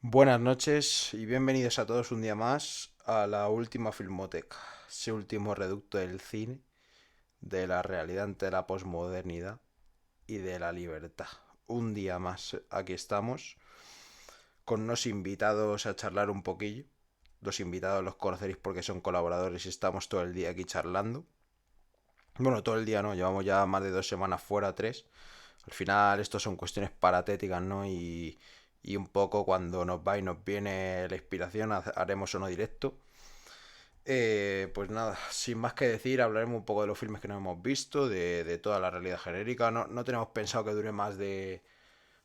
Buenas noches y bienvenidos a todos un día más a la última Filmoteca, ese último reducto del cine, de la realidad ante la posmodernidad y de la libertad. Un día más aquí estamos con unos invitados a charlar un poquillo. Los invitados los conoceréis porque son colaboradores y estamos todo el día aquí charlando. Bueno, todo el día no, llevamos ya más de 2 semanas fuera, tres. Al final esto son cuestiones paratéticas, ¿no? Y un poco cuando nos va y nos viene la inspiración haremos uno directo. Pues nada, sin más que decir, hablaremos un poco de los filmes que no hemos visto, de toda la realidad genérica. No tenemos pensado que dure más de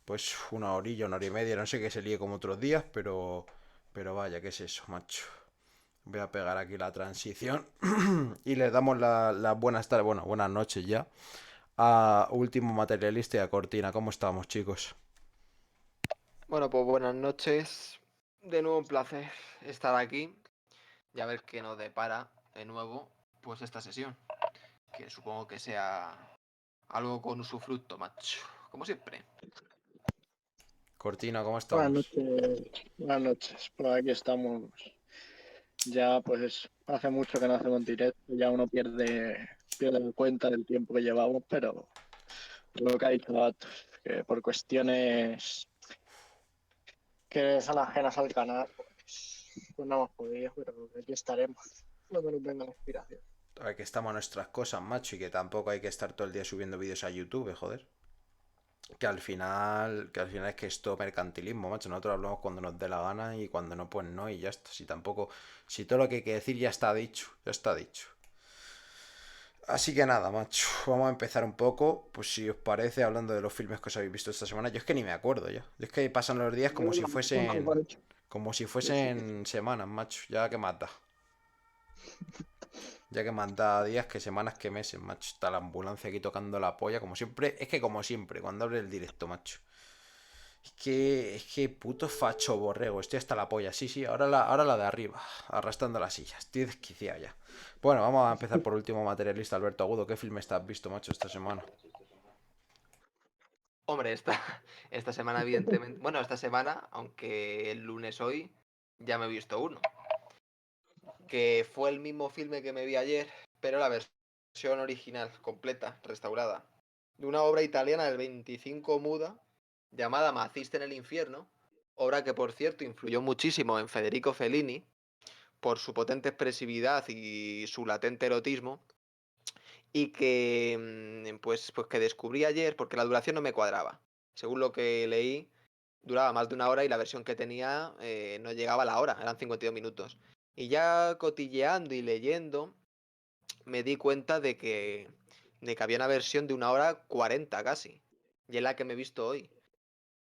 pues una horilla, una hora y media, no sé que se líe como otros días, pero vaya, ¿qué es eso, macho? Voy a pegar aquí la transición y les damos las buenas tardes, bueno, buenas noches ya a Último Materialista y a Cortina. ¿Cómo estamos, chicos? Bueno, pues buenas noches. De nuevo un placer estar aquí y a ver qué nos depara de nuevo pues esta sesión, que supongo que sea algo con usufructo, macho, como siempre. Cortina, ¿cómo Buenas estamos? noches, buenas noches. Por aquí estamos. Ya pues hace mucho que no hacemos directo, ya uno pierde la cuenta del tiempo que llevamos, pero lo que ha dicho Datos, que por cuestiones que son ajenas al canal, pues no hemos podido, pero aquí estaremos. No nos venga la inspiración. A ver, que estamos a nuestras cosas, macho, y que tampoco hay que estar todo el día subiendo vídeos a YouTube, joder. Que al final es que es todo mercantilismo, macho. Nosotros hablamos cuando nos dé la gana y cuando no, pues no, y ya está. Si todo lo que hay que decir ya está dicho, ya está dicho. Así que nada, macho, vamos a empezar un poco, pues si os parece, hablando de los filmes que os habéis visto esta semana. Yo es que ni me acuerdo ya. Yo es que pasan los días Yo lo doy por hecho. como si Sí, sí. fuesen semanas, macho. Ya que mata. Ya que manda días, que semanas, que meses, macho. Está la ambulancia aquí tocando la polla, como siempre. Es que como siempre, cuando abre el directo, macho. Es que puto facho borrego. Estoy hasta la polla. Sí, sí, ahora la de arriba. Arrastrando la silla. Estoy desquiciado ya. Bueno, vamos a empezar por último materialista, Alberto Agudo. ¿Qué filme estás visto, macho, esta semana? Hombre, esta semana evidentemente, bueno, esta semana, aunque el lunes hoy, ya me he visto uno, que fue el mismo filme que me vi ayer, pero la versión original, completa, restaurada, de una obra italiana del 25 muda, llamada Maciste en el infierno, obra que por cierto influyó muchísimo en Federico Fellini por su potente expresividad y su latente erotismo, y que pues que descubrí ayer porque la duración no me cuadraba. Según lo que leí, duraba más de una hora y la versión que tenía no llegaba a la hora, eran 52 minutos. Y ya cotilleando y leyendo, me di cuenta de que había una versión de 1 hora 40 casi. Y es la que me he visto hoy.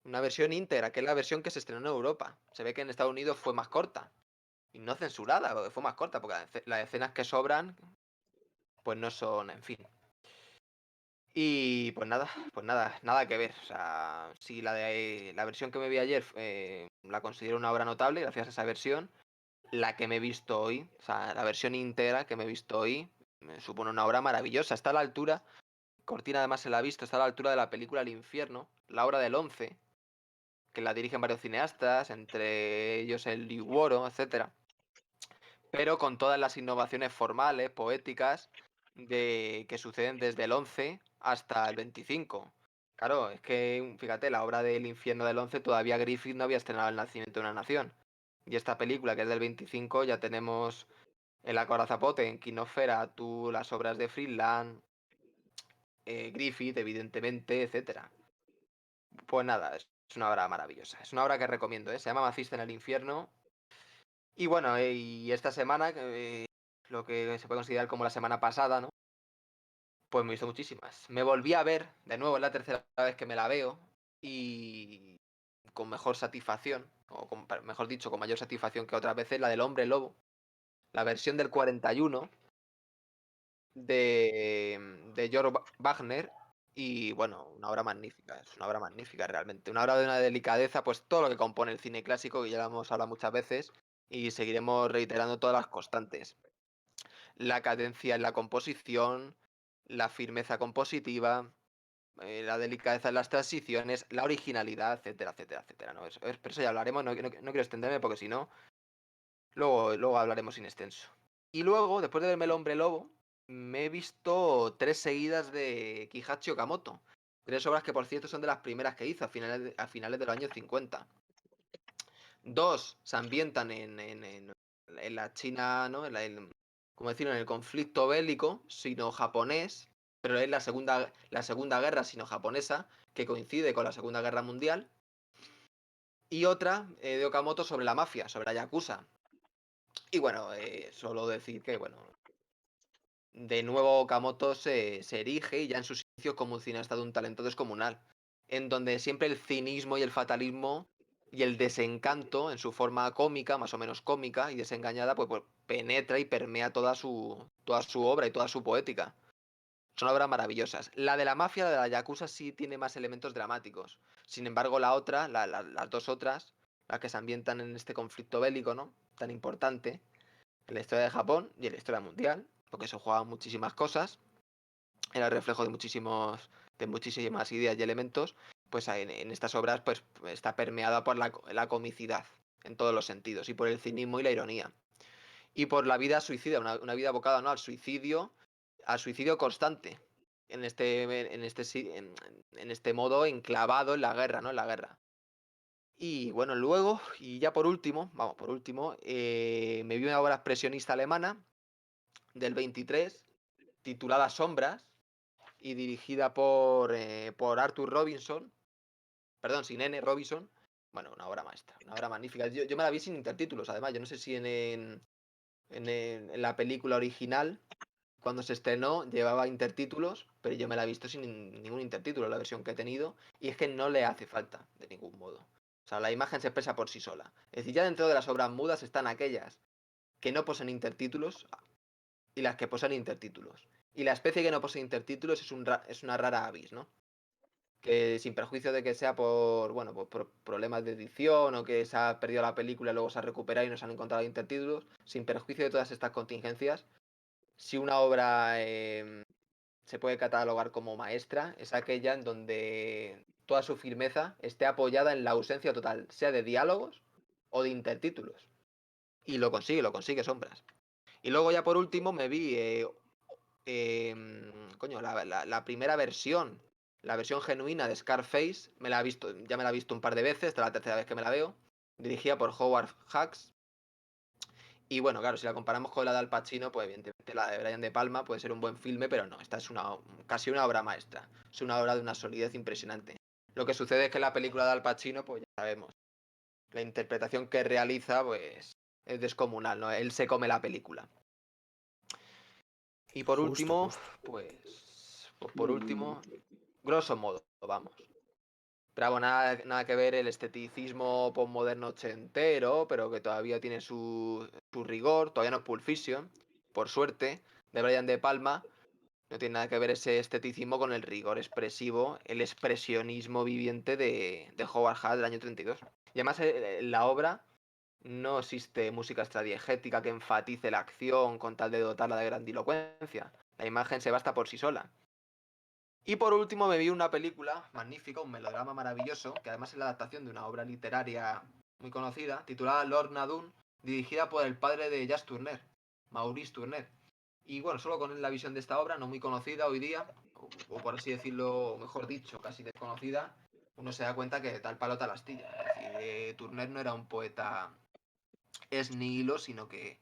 Una versión íntegra, que es la versión que se estrenó en Europa. Se ve que en Estados Unidos fue más corta. Y no censurada, porque fue más corta, porque las escenas que sobran, pues no son, en fin. Y pues nada, nada que ver. O sea, sí, la versión que me vi ayer la considero una obra notable gracias a esa versión. La que me he visto hoy, o sea, la versión íntegra que me he visto hoy, me supone una obra maravillosa. Está a la altura, Cortina además se la ha visto, está a la altura de la película El Infierno, la obra del Once, que la dirigen varios cineastas, entre ellos el Liguoro, etcétera, pero con todas las innovaciones formales, poéticas, que suceden desde el 11 hasta el 25. Claro, es que, fíjate, la obra del Infierno del 11 todavía Griffith no había estrenado El nacimiento de una nación. Y esta película, que es del 25, ya tenemos El Acorazapote, en Quinófera, tú, las obras de Friedland, Griffith, evidentemente, etcétera. Pues nada, es una obra maravillosa. Es una obra que recomiendo, ¿eh? Se llama Maciste en el infierno. Y bueno, y esta semana, lo que se puede considerar como la semana pasada, ¿no? Pues me he visto muchísimas. Me volví a ver, de nuevo, es la tercera vez que me la veo, y con mejor satisfacción, mejor dicho, con mayor satisfacción que otras veces, la del Hombre Lobo, la versión del 41 de George Wagner. Y bueno, una obra magnífica, es una obra magnífica realmente. Una obra de una delicadeza, pues todo lo que compone el cine clásico, que ya lo hemos hablado muchas veces, y seguiremos reiterando todas las constantes. La cadencia en la composición, la firmeza compositiva, la delicadeza en las transiciones, la originalidad, etcétera, etcétera, etcétera. ¿No? Pero eso ya hablaremos, no quiero extenderme porque si no, luego hablaremos sin extenso. Y luego, después de verme El Hombre Lobo, me he visto 3 seguidas de Kihachi Okamoto. 3 obras que, por cierto, son de las primeras que hizo a finales de los años 50. 2 se ambientan en la China, ¿no? Como decirlo, en el conflicto bélico sino-japonés, pero es la segunda guerra sino-japonesa, que coincide con la Segunda Guerra Mundial. Y otra de Okamoto sobre la mafia, sobre la Yakuza. Y bueno, solo decir que, bueno, de nuevo Okamoto se erige y ya en sus inicios como un cineasta de un talento descomunal, en donde siempre el cinismo y el fatalismo y el desencanto en su forma cómica, más o menos cómica y desengañada, pues penetra y permea toda su obra y toda su poética. Son obras maravillosas. La de la mafia, la de la Yakuza, sí tiene más elementos dramáticos. Sin embargo, la otra, las dos otras, las que se ambientan en este conflicto bélico, ¿no? Tan importante, en la historia de Japón y en la historia mundial, porque se jugaban muchísimas cosas, era el reflejo de muchísimas ideas y elementos, pues en estas obras pues está permeada por la comicidad, en todos los sentidos, y por el cinismo y la ironía. Y por la vida suicida, una vida abocada, ¿no? al suicidio constante, en este modo enclavado en la guerra, ¿no? En la guerra. Y bueno, luego, y ya por último, me vi una obra expresionista alemana del 23, titulada Sombras, y dirigida por Arthur Robinson, perdón, sin N, Robinson. Bueno, una obra maestra, una obra magnífica. Yo me la vi sin intertítulos, además. Yo no sé si en la película original, cuando se estrenó, llevaba intertítulos, pero yo me la he visto sin ningún intertítulo, la versión que he tenido, y es que no le hace falta, de ningún modo. O sea, la imagen se expresa por sí sola. Es decir, ya dentro de las obras mudas están aquellas que no poseen intertítulos y las que poseen intertítulos. Y la especie que no posee intertítulos es una rara avis, ¿no? Que sin perjuicio de que sea por problemas de edición o que se ha perdido la película y luego se ha recuperado y no se han encontrado intertítulos, sin perjuicio de todas estas contingencias, si una obra se puede catalogar como maestra, es aquella en donde toda su firmeza esté apoyada en la ausencia total, sea de diálogos o de intertítulos. Y lo consigue Sombras. Y luego ya por último me vi la primera versión, la versión genuina de Scarface, ya me la he visto un par de veces, esta es la tercera vez que me la veo, dirigida por Howard Hawks. Y bueno, claro, si la comparamos con la de Al Pacino, pues evidentemente la de Brian De Palma puede ser un buen filme, pero no, esta es casi una obra maestra, es una obra de una solidez impresionante. Lo que sucede es que la película de Al Pacino, pues ya sabemos, la interpretación que realiza, pues es descomunal, ¿no? Él se come la película. Y por último, pues por último, grosso modo, vamos. Pero bueno, nada que ver el esteticismo postmoderno ochentero, pero que todavía tiene su rigor, todavía no es Pulp Fiction, por suerte, de Brian De Palma. No tiene nada que ver ese esteticismo con el rigor expresivo, el expresionismo viviente de Howard Hawks del año 32. Y además en la obra no existe música extradiegética que enfatice la acción con tal de dotarla de grandilocuencia. La imagen se basta por sí sola. Y por último me vi una película magnífica, un melodrama maravilloso, que además es la adaptación de una obra literaria muy conocida, titulada Lord Nadun, dirigida por el padre de Jazz Turner, Maurice Turner. Y bueno, solo con la visión de esta obra, no muy conocida hoy día, o por así decirlo, mejor dicho, casi desconocida, uno se da cuenta que tal palo tal astilla. Es decir, Turner no era un poeta esnihilo, sino que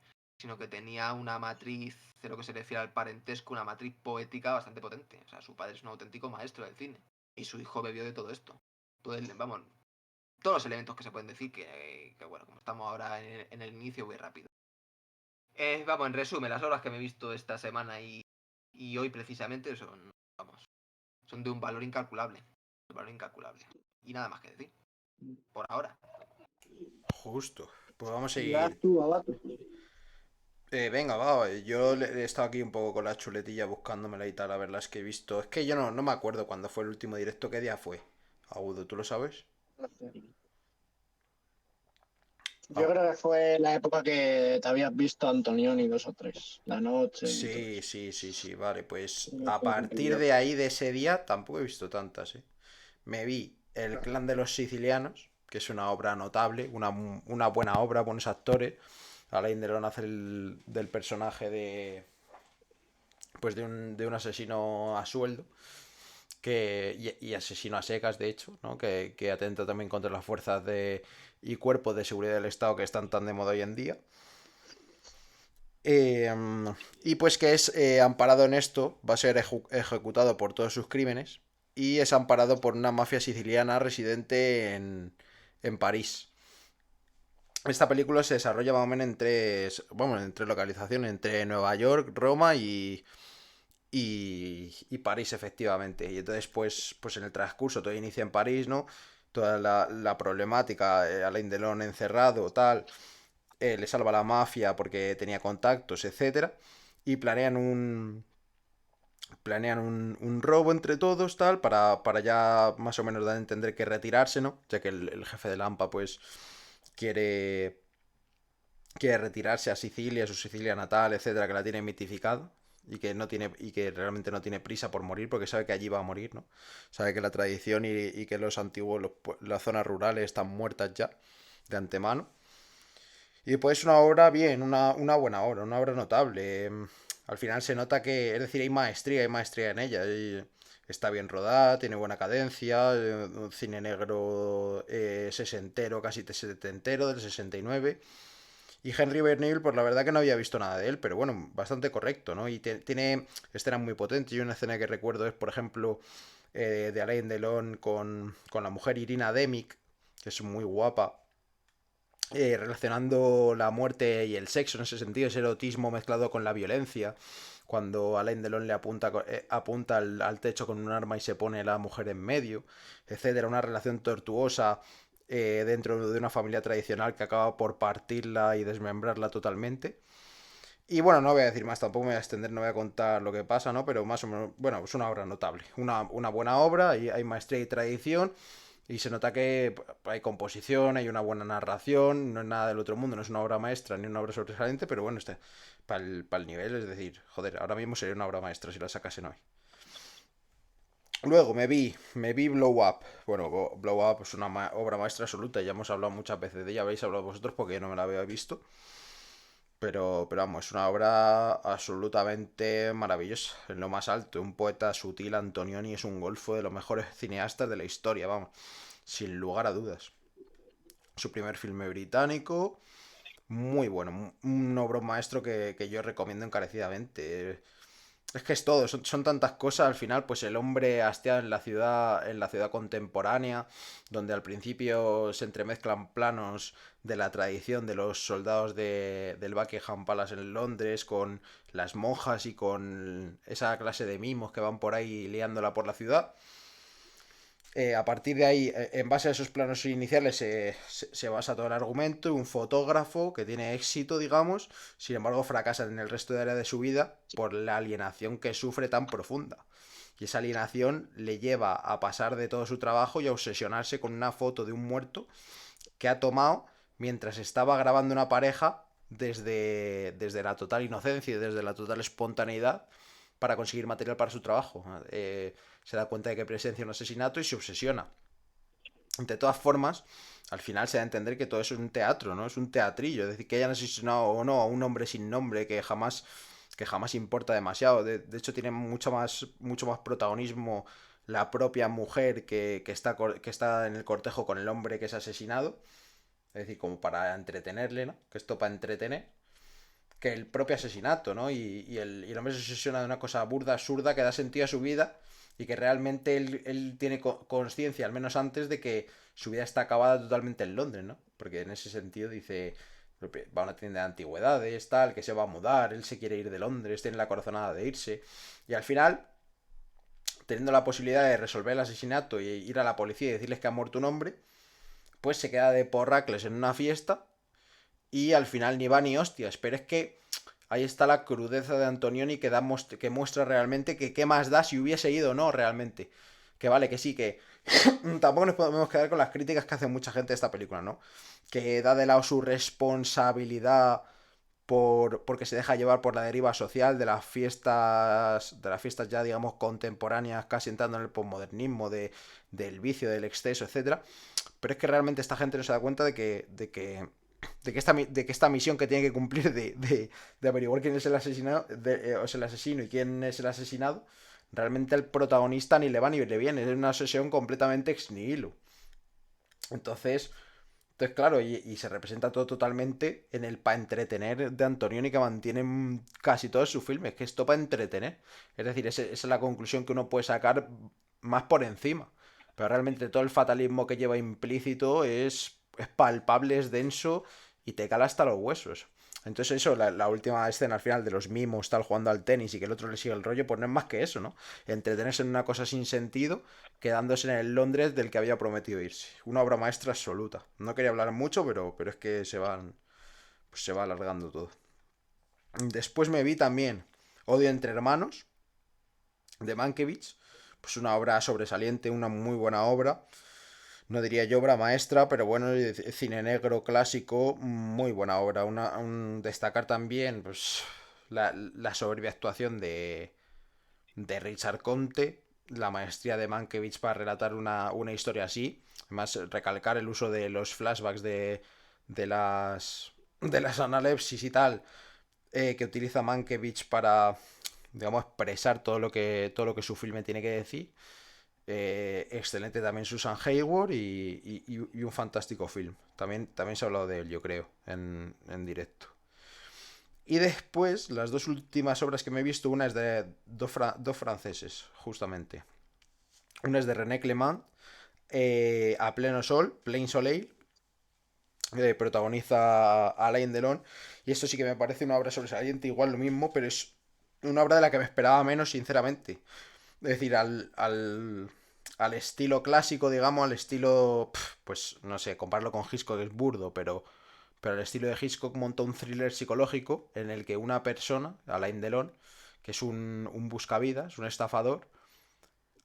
tenía una matriz, de lo que se refiere al parentesco, una matriz poética bastante potente. O sea, su padre es un auténtico maestro del cine. Y su hijo bebió de todo esto. Todos los elementos que se pueden decir que bueno, como estamos ahora en el inicio, voy rápido. En resumen, las obras que me he visto esta semana y hoy precisamente son de un valor incalculable. Un valor incalculable. Y nada más que decir. Por ahora. Justo. Pues vamos a Ya seguir. tú, Abato. Venga, va. Yo he estado aquí un poco con la chuletilla buscándomela y tal, a ver las que he visto. Es que yo no me acuerdo cuándo fue el último directo, qué día fue. Agudo, ¿tú lo sabes? Yo creo que fue la época que te habías visto a Antonioni 2 o 3, La Noche y todo Sí, eso. sí, sí, sí, vale, pues Esa a fue la partir anterior. de ahí, de ese día, tampoco he visto tantas, ¿eh? Me vi El Claro. Clan de los Sicilianos, que es una obra notable, una buena obra, buenos actores. Alain Delon hace del personaje de un asesino a sueldo y asesino a secas, de hecho, ¿no? Que atenta también contra las fuerzas y cuerpos de seguridad del Estado que están tan de moda hoy en día. Eh, y pues que es amparado en esto, va a ser ejecutado por todos sus crímenes y es amparado por una mafia siciliana residente en París. Esta película se desarrolla más o menos entre localizaciones, entre Nueva York, Roma y París, efectivamente. Y entonces, pues en el transcurso todo inicia en París, ¿no? Toda la problemática, Alain Delon encerrado, tal, le salva a la mafia porque tenía contactos, etcétera. Y planean un robo entre todos, tal, para ya más o menos dar a entender que retirarse, ¿no? Ya que el jefe de Lampa, pues, quiere, quiere retirarse a Sicilia, a su Sicilia natal, etcétera, que la tiene mitificada y que realmente no tiene prisa por morir porque sabe que allí va a morir, ¿no? Sabe que la tradición y que los antiguos, las zonas rurales están muertas ya de antemano. Y pues una obra bien, una buena obra, una obra notable. Al final se nota que, es decir, hay maestría en ella. Y está bien rodada, tiene buena cadencia, un cine negro sesentero, casi setentero, del 69. Y Henry Bernil, pues la verdad que no había visto nada de él, pero bueno, bastante correcto, ¿no? Y tiene escenas muy potentes. Y una escena que recuerdo es, por ejemplo, de Alain Delon con la mujer Irina Demic, que es muy guapa, relacionando la muerte y el sexo en ese sentido, ese erotismo mezclado con la violencia. Cuando Alain Delon le apunta al techo con un arma y se pone la mujer en medio, etcétera. Una relación tortuosa dentro de una familia tradicional que acaba por partirla y desmembrarla totalmente. Y bueno, no voy a decir más, tampoco me voy a extender, no voy a contar lo que pasa, ¿no? Pero más o menos, bueno, es una obra notable. Una buena obra, y hay maestría y tradición. Y se nota que hay composición, hay una buena narración, no es nada del otro mundo, no es una obra maestra ni una obra sobresaliente, pero bueno, para el nivel, es decir, joder, ahora mismo sería una obra maestra si la sacasen hoy. Luego me vi Blow Up. Bueno, Blow Up es una obra maestra absoluta, ya hemos hablado muchas veces de ella, habéis hablado vosotros porque yo no me la había visto. Pero vamos, es una obra absolutamente maravillosa, en lo más alto. Un poeta sutil, Antonioni es un golfo de los mejores cineastas de la historia, vamos, sin lugar a dudas. Su primer filme británico, muy bueno, un obra maestro que yo recomiendo encarecidamente. Es que es todo, son tantas cosas. Al final, pues el hombre hastiado en la ciudad contemporánea, donde al principio se entremezclan planos de la tradición de los soldados del Buckingham Palace en Londres, con las monjas y con esa clase de mimos que van por ahí liándola por la ciudad. A partir de ahí, en base a esos planos iniciales, se basa todo el argumento. Un fotógrafo que tiene éxito, digamos, sin embargo fracasa en el resto de área de su vida por la alienación que sufre tan profunda. Y esa alienación le lleva a pasar de todo su trabajo y a obsesionarse con una foto de un muerto que ha tomado mientras estaba grabando una pareja desde la total inocencia y desde la total espontaneidad para conseguir material para su trabajo. Se da cuenta de que presencia un asesinato y se obsesiona. De todas formas, al final se da a entender que todo eso es un teatro, ¿no? Es un teatrillo. Es decir, que hayan asesinado o no a un hombre sin nombre que jamás importa demasiado. De hecho, tiene mucho más protagonismo la propia mujer que está en el cortejo con el hombre que es asesinado. Es decir, como para entretenerle, ¿no? Que esto para entretener. Que el propio asesinato, ¿no? Y el hombre se obsesiona de una cosa burda, absurda, que da sentido a su vida y que realmente él tiene conciencia, al menos antes, de que su vida está acabada totalmente en Londres, ¿no? Porque en ese sentido dice, va a una tienda de antigüedades, tal, que se va a mudar, él se quiere ir de Londres, tiene la corazonada de irse. Y al final, teniendo la posibilidad de resolver el asesinato y ir a la policía y decirles que ha muerto un hombre, pues se queda de porracles en una fiesta y al final ni va ni hostias. Pero es que ahí está la crudeza de Antonioni que muestra realmente que qué más da si hubiese ido o no realmente. Que vale, que sí, que Tampoco nos podemos quedar con las críticas que hace mucha gente de esta película, ¿no? Que da de lado su responsabilidad porque se deja llevar por la deriva social de las fiestas ya, digamos, contemporáneas, casi entrando en el posmodernismo, del vicio, del exceso, etcétera. Pero es que realmente esta gente no se da cuenta de que esta misión que tiene que cumplir de averiguar quién es el asesinado, o es el asesino y quién es el asesinado, realmente el protagonista ni le va ni le viene, es una obsesión completamente ex nihilo. Entonces, claro, y se representa todo totalmente en el pa' entretener de Antonioni que mantienen casi todos sus filmes, que es todo para entretener. Es decir, esa es la conclusión que uno puede sacar más por encima. Pero realmente todo el fatalismo que lleva implícito es palpable, es denso y te cala hasta los huesos. Entonces eso, la última escena al final de los mimos, tal, jugando al tenis y que el otro le sigue el rollo, pues no es más que eso, ¿no? Entretenerse en una cosa sin sentido, quedándose en el Londres del que había prometido irse. Una obra maestra absoluta. No quería hablar mucho, pero es que pues se va alargando todo. Después me vi también Odio entre hermanos, de Mankiewicz. Pues una obra sobresaliente, una muy buena obra. No diría yo obra maestra, pero bueno, cine negro clásico, muy buena obra. Destacar también pues, la soberbia actuación de Richard Conte, la maestría de Mankiewicz para relatar una historia así. Además, recalcar el uso de los flashbacks de las analepsis y tal, que utiliza Mankiewicz para, digamos, expresar todo lo que su filme tiene que decir. Excelente también Susan Hayward y un fantástico film. También se ha hablado de él, yo creo, en directo. Y después, las dos últimas obras que me he visto, una es de dos franceses, justamente. Una es de René Clément, A Pleno Sol, Plain Soleil, protagoniza a Alain Delon. Y esto sí que me parece una obra sobresaliente, igual lo mismo, pero es una obra de la que me esperaba menos, sinceramente. Es decir, al estilo clásico, digamos, al estilo, pues no sé, compararlo con Hitchcock es burdo, pero el estilo de Hitchcock monta un thriller psicológico en el que una persona, Alain Delon, que es un buscavidas, un estafador,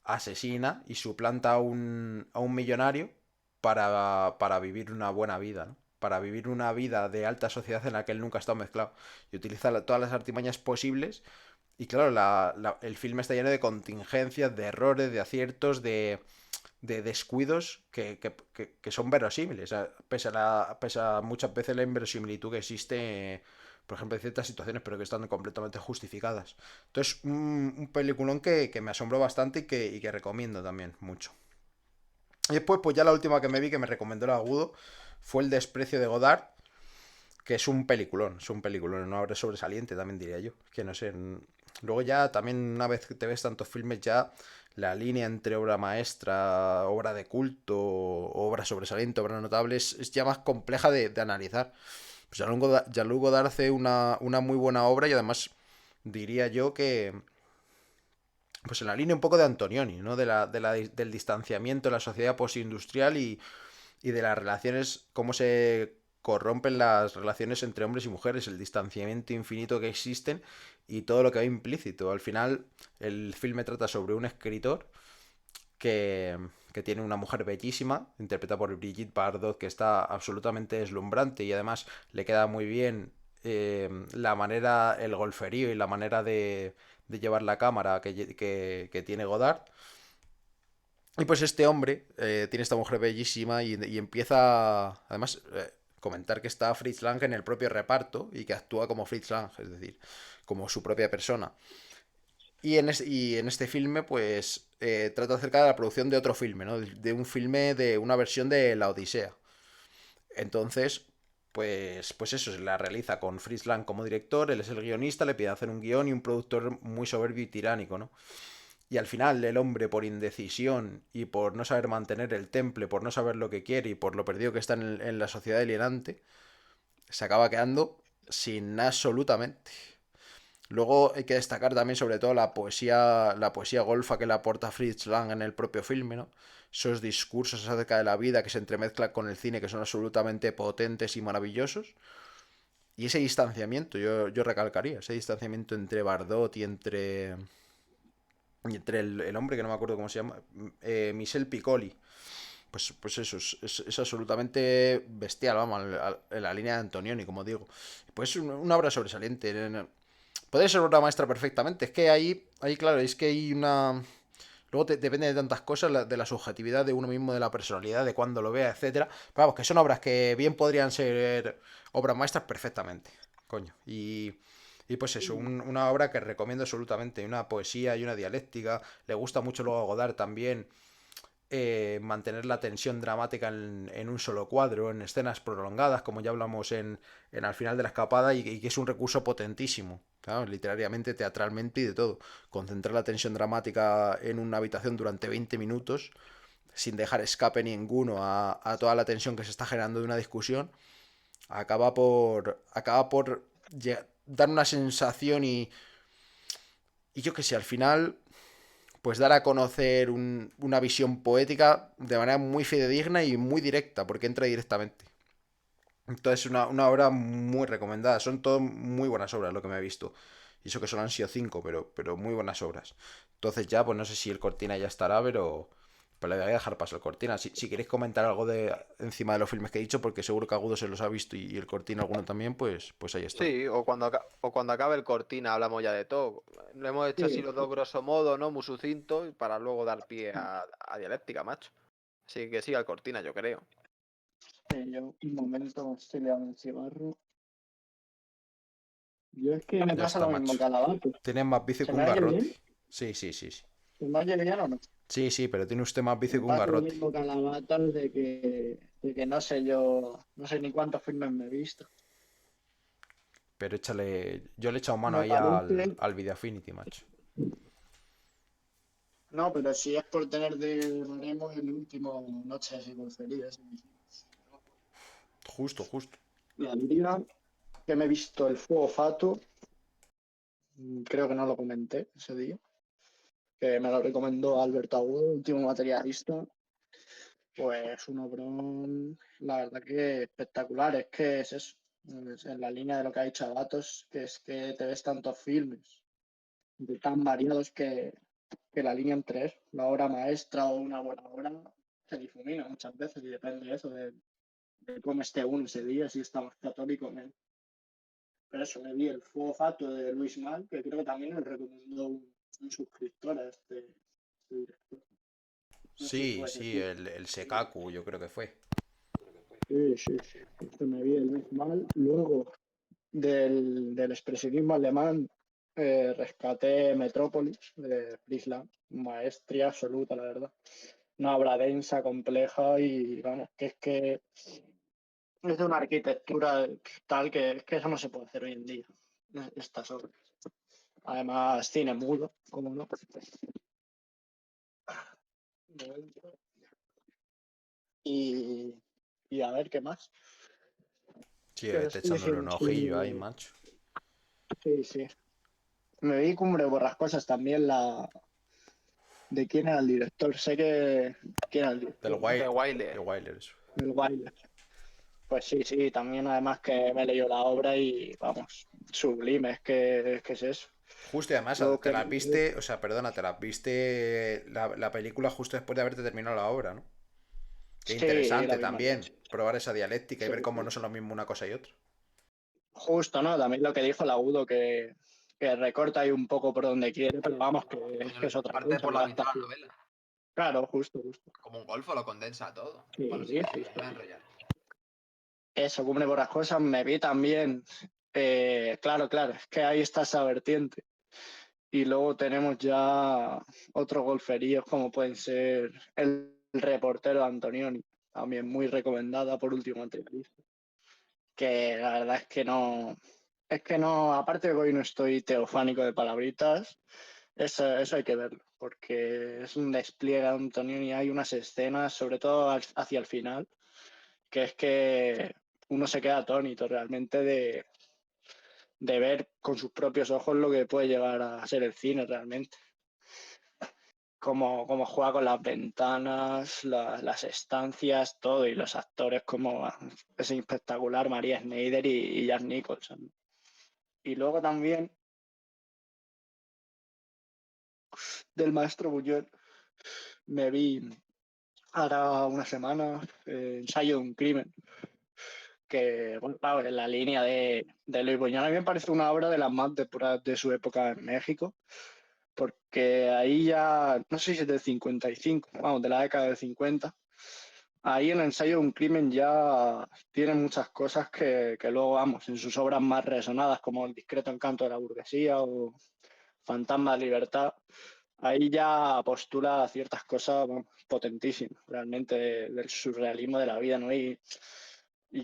asesina y suplanta a un millonario para vivir una buena vida, ¿no? Para vivir una vida de alta sociedad en la que él nunca ha estado mezclado. Y utiliza todas las artimañas posibles. Y claro, el filme está lleno de contingencias, de errores, de aciertos, de descuidos que son verosímiles. O sea, pese a muchas veces la inverosimilitud que existe, por ejemplo, en ciertas situaciones, pero que están completamente justificadas. Entonces, un peliculón que me asombró bastante y que recomiendo también mucho. Y después, pues ya la última que me vi que me recomendó el Agudo fue El Desprecio de Godard, que es un peliculón, una obra sobresaliente también diría yo, que no sé. Luego ya también una vez que te ves tantos filmes ya la línea entre obra maestra, obra de culto, obra sobresaliente, obra notable es ya más compleja de analizar. Pues Jean-Luc Godard hace una muy buena obra y además diría yo que pues en la línea un poco de Antonioni, ¿no? Del distanciamiento de la sociedad postindustrial y de las relaciones, cómo se corrompen las relaciones entre hombres y mujeres, el distanciamiento infinito que existen y todo lo que va implícito. Al final, el filme trata sobre un escritor que tiene una mujer bellísima, interpretada por Brigitte Bardot, que está absolutamente deslumbrante y además le queda muy bien la manera, el golferío y la manera de llevar la cámara que tiene Godard. Y pues este hombre tiene esta mujer bellísima y empieza, además, comentar que está Fritz Lang en el propio reparto y que actúa como Fritz Lang, es decir, como su propia persona. Y en este filme, pues, trata acerca de la producción de otro filme, ¿no? De un filme de una versión de La Odisea. Entonces, pues eso, se la realiza con Fritz Lang como director, él es el guionista, le pide hacer un guión y un productor muy soberbio y tiránico, ¿no? Y al final el hombre por indecisión y por no saber mantener el temple, por no saber lo que quiere y por lo perdido que está en la sociedad alienante, se acaba quedando sin nada absolutamente. Luego hay que destacar también sobre todo la poesía golfa que le aporta Fritz Lang en el propio filme, ¿no? Esos discursos acerca de la vida que se entremezclan con el cine que son absolutamente potentes y maravillosos. Y ese distanciamiento, yo recalcaría, ese distanciamiento entre Bardot y entre el hombre, que no me acuerdo cómo se llama, Michel Piccoli. Pues eso, es absolutamente bestial, vamos, en la línea de Antonioni, como digo. Pues una obra sobresaliente. Puede ser obra maestra perfectamente. Es que ahí claro, es que hay una... Luego depende de tantas cosas, de la subjetividad de uno mismo, de la personalidad, de cuándo lo vea, etcétera. Pero vamos, que son obras que bien podrían ser obras maestras perfectamente. Coño. Y pues eso, una obra que recomiendo absolutamente. Una poesía y una dialéctica. Le gusta mucho luego a Godard también mantener la tensión dramática en un solo cuadro, en escenas prolongadas, como ya hablamos en Al final de la escapada, y que es un recurso potentísimo, ¿sabes? Literariamente, teatralmente y de todo. Concentrar la tensión dramática en una habitación durante 20 minutos, sin dejar escape ninguno a toda la tensión que se está generando de una discusión, acaba por dar una sensación y yo que sé, al final pues dar a conocer una visión poética de manera muy fidedigna y muy directa, porque entra directamente. Entonces, una obra muy recomendada. Son todas muy buenas obras lo que me he visto. Y eso que solo han sido cinco, pero muy buenas obras. Entonces ya, pues no sé si el Cortina ya estará, pero le voy a dejar paso al Cortina. Si queréis comentar algo de encima de los filmes que he dicho, porque seguro que Agudo se los ha visto y el Cortina alguno también, pues ahí estoy. Sí, o cuando acabe el Cortina hablamos ya de todo. Lo hemos hecho así Sí, los dos grosso modo, ¿no? Muy sucinto, y para luego dar pie a dialéctica, macho. Así que sí, al Cortina, yo creo. yo un momento estoy liando el cigarro. Yo es que me Ya pasa está, lo mismo macho. que a la vaca. Tienes más vicio ¿Se que me un oye garrote. bien? Sí, sí, sí, sí. ¿Se me oye bien o no? Sí, sí, pero tiene usted más vicio Me que un pasa lo garrote. mismo que a la bata de que no sé yo, no sé ni cuántos filmes me he visto. Pero échale. Yo le he echado mano Me ahí al, parece, al Video Affinity, macho. no, pero si es por tener de veremos el último Noches y Golferías. Justo, justo. La diría que me he visto El Fuego Fato, creo que no lo comenté ese día, que me lo recomendó Alberto Agudo, último materialista. Pues un obrón, la verdad que espectacular, es que es eso, es en la línea de lo que ha dicho Abatos, que es que te ves tantos filmes de tan variados que la línea entre eso, la obra maestra o una buena obra, se difumina muchas veces y depende de eso, de cómo esté uno ese día, si está más católico o menos. Pero eso, me vi El Fuego Fato de Luis Mal, que creo que también lo recomendó un suscriptor a este director. No sé si Sí, puede ser sí, tú. el Sekaku, yo creo que fue. Sí, sí, sí. Esto me vi el Luis Mal. Luego, del expresionismo alemán, rescaté Metrópolis de Frisland, maestría absoluta, la verdad. Una obra densa, compleja y vamos, que es de una arquitectura tal que, es que eso no se puede hacer hoy en día, estas obras. Además, cine mudo, como no. Y, y a ver qué más. Sí, Que vete estoy echándole diciendo, un ojillo ahí, sí, macho. sí, sí. Me vi Cumbre Borrascosas también, ¿de quién era el director? Sé que... ¿Quién era el Del director? De De Wilder. Wilder, eso. El Wilder. Pues sí, sí, también además que me leyó la obra y vamos, sublime, es que es eso. Justo y además, Luego te que la viste, o sea, perdona, te la viste la película justo después de haberte terminado la obra, ¿no? Qué sí, la interesante misma también noche. probar esa dialéctica y Sí, ver cómo no sí. son lo mismo una cosa y otra. Justo, ¿no? También lo que dijo el agudo, que recorta ahí un poco por donde quiere, pero vamos, que es otra Parte cosa, por que la la mitad la actuación. novela. Claro, justo, justo. Como un golfo lo condensa todo. Bueno, Sí, sigue, sí, sigue, no sí. me voy a enrollar. Eso, Cumbre por las cosas, me vi también. Claro, claro, es que ahí está esa vertiente. Y luego tenemos ya otros golferíos como pueden ser el reportero de Antonioni, también muy recomendada por último entrevista. Que la verdad es que no, aparte de que hoy no estoy teofánico de palabritas, eso hay que verlo, porque es un despliegue de Antonioni, hay unas escenas, sobre todo hacia el final, que es que uno se queda atónito realmente de ver con sus propios ojos lo que puede llegar a ser el cine realmente. Cómo juega con las ventanas, las estancias, todo, y los actores como es espectacular, María Schneider y Jack Nicholson. Y luego también del maestro Buñuel. Me vi ahora una semana Ensayo de un crimen, que, bueno, claro, en la línea de Luis Buñuel, a mí me parece una obra de las más depuradas de su época en México, porque ahí ya, no sé si es del 55, vamos, de la década del 50, ahí en el Ensayo de un crimen ya tiene muchas cosas que luego, vamos, en sus obras más resonadas, como El discreto encanto de la burguesía o Fantasma de libertad, ahí ya postula ciertas cosas, vamos, potentísimas, realmente, del surrealismo de la vida, ¿no? Y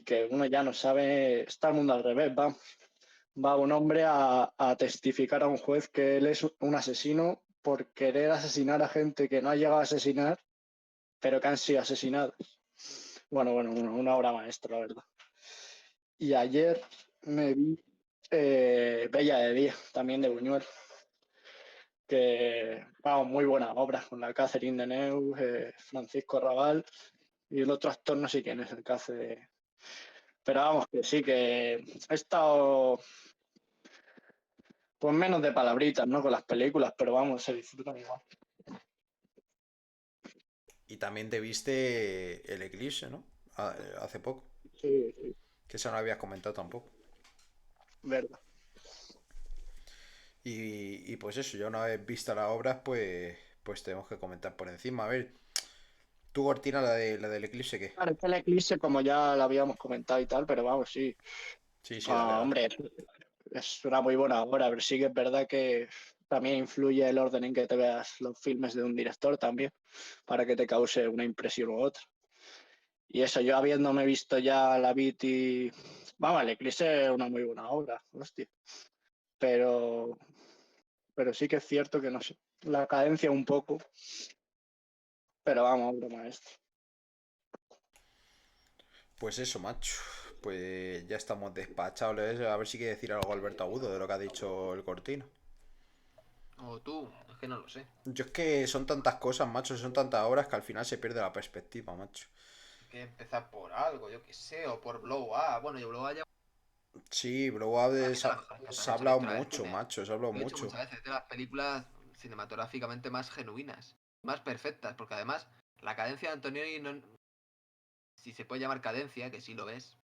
que uno ya no sabe, está el mundo al revés, va un hombre a testificar a un juez que él es un asesino por querer asesinar a gente que no ha llegado a asesinar, pero que han sido asesinados. Bueno, una obra maestra, la verdad. Y ayer me vi Bella de Día, también de Buñuel, que, vamos, muy buena obra, con la Catherine Deneuve, Francisco Rabal, y el otro actor no sé quién es el que hace de... Pero vamos, que sí, que he estado pues menos de palabritas, ¿no? Con las películas, pero vamos, se disfrutan igual. Y también te viste El Eclipse, ¿no? Hace poco. Sí, sí, Que eso no habías comentado tampoco. verdad. Y pues eso, ya una vez vista las obras, pues tenemos que comentar por encima. A ver, ¿tu Cortina, la del Eclipse, qué? Claro, el Eclipse, como ya lo habíamos comentado y tal, pero vamos, sí. Sí, sí, dale, dale. Hombre, es una muy buena obra, pero sí que es verdad que también influye el orden en que te veas los filmes de un director también, para que te cause una impresión u otra. Y eso, yo habiéndome visto ya la Beat y... Vamos, el Eclipse es una muy buena obra, hostia. Pero, pero sí que es cierto que no sé, la cadencia un poco, pero vamos, obra maestra. Pues eso, macho. Pues ya estamos despachados. A ver si quiere decir algo Alberto Agudo de lo que ha dicho el Cortina. O tú, es que no lo sé. Yo es que son tantas cosas, macho, son tantas obras que al final se pierde la perspectiva, macho. Hay que empezar por algo, yo qué sé, o por Blow Up. Bueno, yo Blow Up ya Sí, Blow Up para mí de las mejores se cosas ha hechas en la hablado historia del mucho, cine. macho, se ha hablado Lo he dicho mucho. muchas veces, de las películas cinematográficamente más genuinas, más perfectas, porque además la cadencia de Antonioni, no, si se puede llamar cadencia, que sí lo es,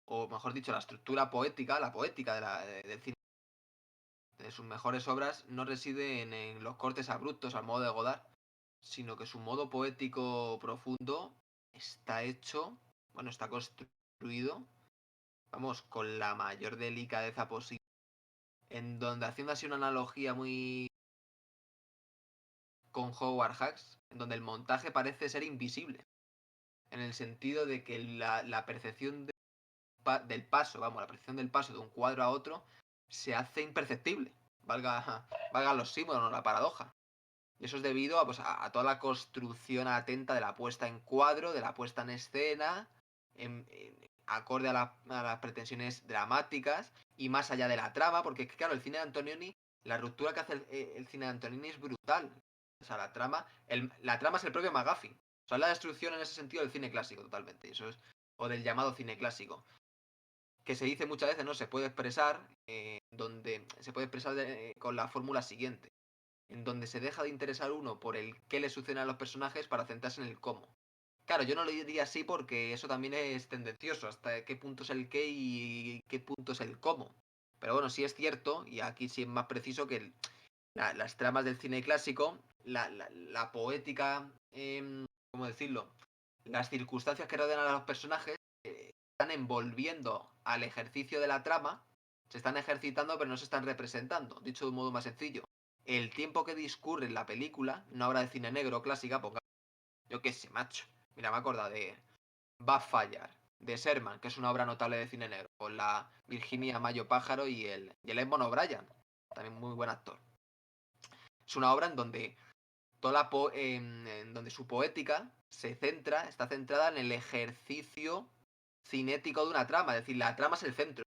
o mejor dicho, la estructura poética, la poética del cine, de sus mejores obras, no reside en los cortes abruptos al modo de Godard, sino que su modo poético profundo está hecho, bueno, está construido, vamos, con la mayor delicadeza posible, en donde haciendo así una analogía muy con Howard Hawks, en donde el montaje parece ser invisible, en el sentido de que la percepción del paso, vamos, la percepción del paso de un cuadro a otro se hace imperceptible, valga los símbolos, la paradoja. Y eso es debido a, pues, a toda la construcción atenta de la puesta en cuadro, de la puesta en escena, acorde a las pretensiones dramáticas y más allá de la trama, porque claro, el cine de Antonioni, la ruptura que hace el cine de Antonioni es brutal. O sea, la trama es el propio McGuffin. O sea, es la destrucción en ese sentido del cine clásico totalmente. Eso es, o del llamado cine clásico. Que se dice muchas veces, ¿no? Se puede expresar, donde se puede expresar con la fórmula siguiente, en donde se deja de interesar uno por el qué le sucede a los personajes para centrarse en el cómo. Claro, yo no lo diría así porque eso también es tendencioso, hasta qué punto es el qué y qué punto es el cómo. Pero bueno, sí es cierto, y aquí sí es más preciso que las tramas del cine clásico, la poética, ¿cómo decirlo? Las circunstancias que rodean a los personajes están envolviendo al ejercicio de la trama, se están ejercitando pero no se están representando. Dicho de un modo más sencillo, el tiempo que discurre en la película, una obra de cine negro clásica, ponga, yo qué sé, macho. Mira, me he acordado de Va a fallar, de Sherman, que es una obra notable de cine negro, con la Virginia Mayo Pájaro y el Edmond O'Brien, también muy buen actor. Es una obra en donde en donde su poética está centrada en el ejercicio cinético de una trama, es decir, la trama es el centro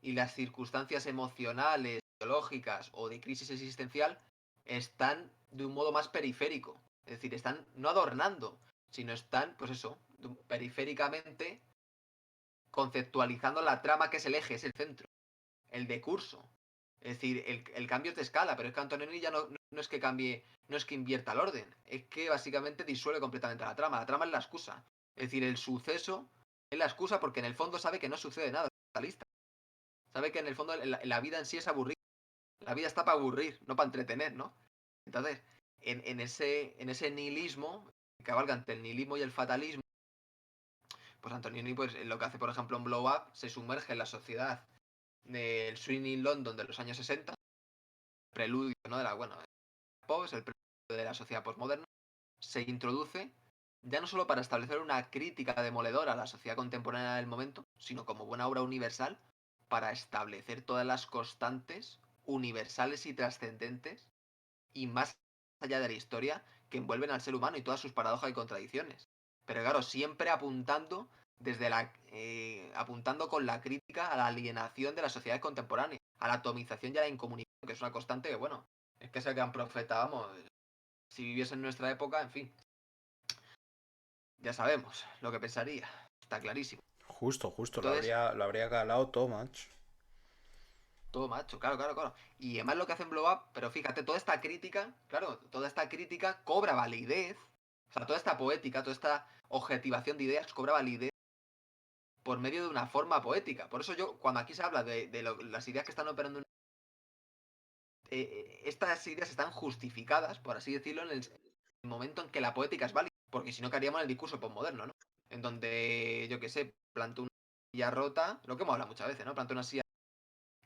y las circunstancias emocionales, biológicas o de crisis existencial están de un modo más periférico, es decir, están no adornando, sino están, pues eso, periféricamente conceptualizando la trama que es el eje, es el centro, el decurso. Es decir, el cambio es de escala, pero es que Antonioni ya no es que cambie, no es que invierta el orden, es que básicamente disuelve completamente la trama. La trama es la excusa. Es decir, el suceso es la excusa porque en el fondo sabe que no sucede nada. Sabe que en el fondo la vida en sí es aburrida. La vida está para aburrir, no para entretener, ¿no? Entonces, en ese nihilismo, que cabalga entre el nihilismo y el fatalismo, pues Antonioni, pues lo que hace, por ejemplo, en Blow Up, se sumerge en la sociedad del Sweeney London de los años 60, preludio, ¿no? Es el preludio de la sociedad postmoderna, se introduce ya no solo para establecer una crítica demoledora a la sociedad contemporánea del momento, sino como buena obra universal para establecer todas las constantes universales y trascendentes y más allá de la historia que envuelven al ser humano y todas sus paradojas y contradicciones. Pero claro, siempre apuntando con la crítica a la alienación de las sociedades contemporáneas, a la atomización y a la incomunicación, que es una constante que, bueno, es que es el gran profeta, vamos, si viviese en nuestra época, en fin, ya sabemos lo que pensaría, está clarísimo. Justo, Entonces, lo habría calado todo, macho. todo macho, claro. Y además lo que hacen Blow Up, pero fíjate, toda esta crítica, claro, toda esta crítica cobra validez, o sea, toda esta poética, toda esta objetivación de ideas cobra validez por medio de una forma poética. Por eso yo, cuando aquí se habla de las ideas que están operando, estas ideas están justificadas, por así decirlo, en el momento en que la poética es válida, porque si no, ¿qué haríamos en el discurso postmoderno, ¿no? En donde, yo qué sé, planto una silla rota, lo que hemos hablado muchas veces, ¿no? Planto una silla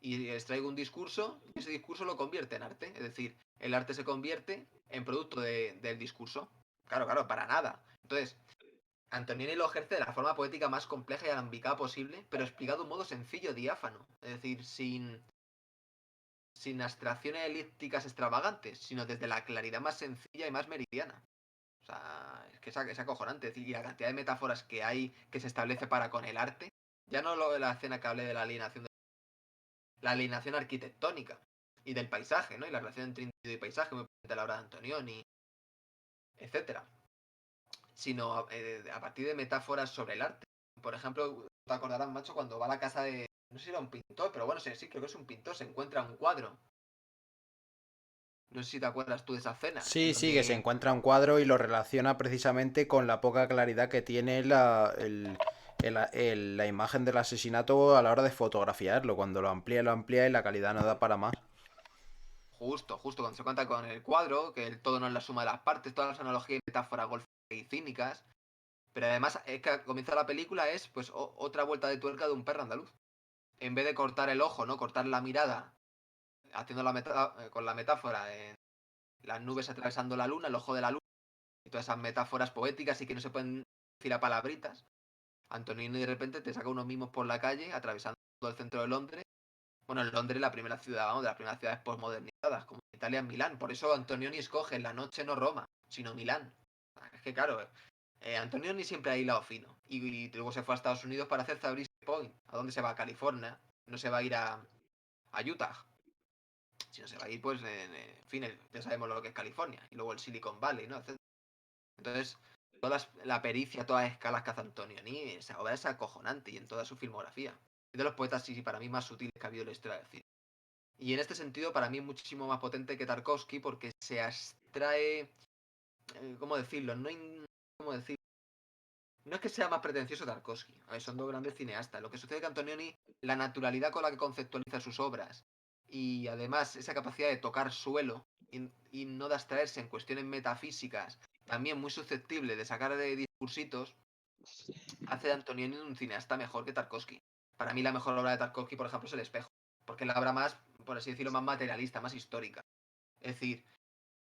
y extraigo un discurso y ese discurso lo convierte en arte. Es decir, el arte se convierte en producto del discurso. Claro, para nada. Entonces, Antonioni lo ejerce de la forma poética más compleja y alambicada posible, pero explicado de un modo sencillo, diáfano. Es decir, sin abstracciones elípticas extravagantes, sino desde la claridad más sencilla y más meridiana. O sea, es que es acojonante. Es decir, y la cantidad de metáforas que hay que se establece para con el arte. Ya no lo de la escena que hablé de la alienación arquitectónica y del paisaje, ¿no? Y la relación entre individuo y paisaje, muy presente a la obra de Antonioni, etcétera. Sino a partir de metáforas sobre el arte. Por ejemplo, te acordarás, macho, cuando va a la casa de... No sé si era un pintor, pero bueno, sí, creo que es un pintor, se encuentra un cuadro. No sé si te acuerdas tú de esa escena, en Sí, sí, que se donde encuentra un cuadro y lo relaciona precisamente con la poca claridad que tiene la imagen del asesinato a la hora de fotografiarlo. Cuando lo amplía y la calidad no da para más. justo cuando se cuenta con el cuadro, que el todo no es la suma de las partes, todas las analogías y metáforas golfas y cínicas. Pero además, es que comienza la película es pues otra vuelta de tuerca de un perro andaluz. En vez de cortar el ojo, ¿no? Cortar la mirada, haciendo con la metáfora en las nubes atravesando la luna, el ojo de la luna, y todas esas metáforas poéticas y que no se pueden decir a palabritas. Antonini de repente te saca unos mimos por la calle, atravesando todo el centro de Londres. Bueno, en Londres la primera ciudad, vamos, de las primeras ciudades postmodernizadas, como Italia, en Milán. Por eso Antonioni escoge la noche no Roma, sino Milán. Es que claro, Antonioni siempre ha hilado fino. Y luego se fue a Estados Unidos para hacer Zabriskie Point. ¿A dónde se va? A California. No se va a ir a Utah. Si no se va a ir, pues, en fin, ya sabemos lo que es California. Y luego el Silicon Valley, ¿no? Entonces, la pericia, todas las escalas que hace Antonioni, esa obra es acojonante y en toda su filmografía. Es de los poetas, sí, para mí, más sutiles que ha habido en la historia del cine. Y en este sentido, para mí es muchísimo más potente que Tarkovsky porque se abstrae... ¿Cómo decirlo? ¿Cómo decir? No es que sea más pretencioso Tarkovsky, a ver, son dos grandes cineastas. Lo que sucede es que Antonioni, la naturalidad con la que conceptualiza sus obras y además esa capacidad de tocar suelo y no de abstraerse en cuestiones metafísicas, también muy susceptible de sacar de discursitos, hace de Antonioni un cineasta mejor que Tarkovsky. Para mí la mejor obra de Tarkovsky, por ejemplo, es El espejo, porque es la obra más, por así decirlo, más materialista, más histórica. Es decir,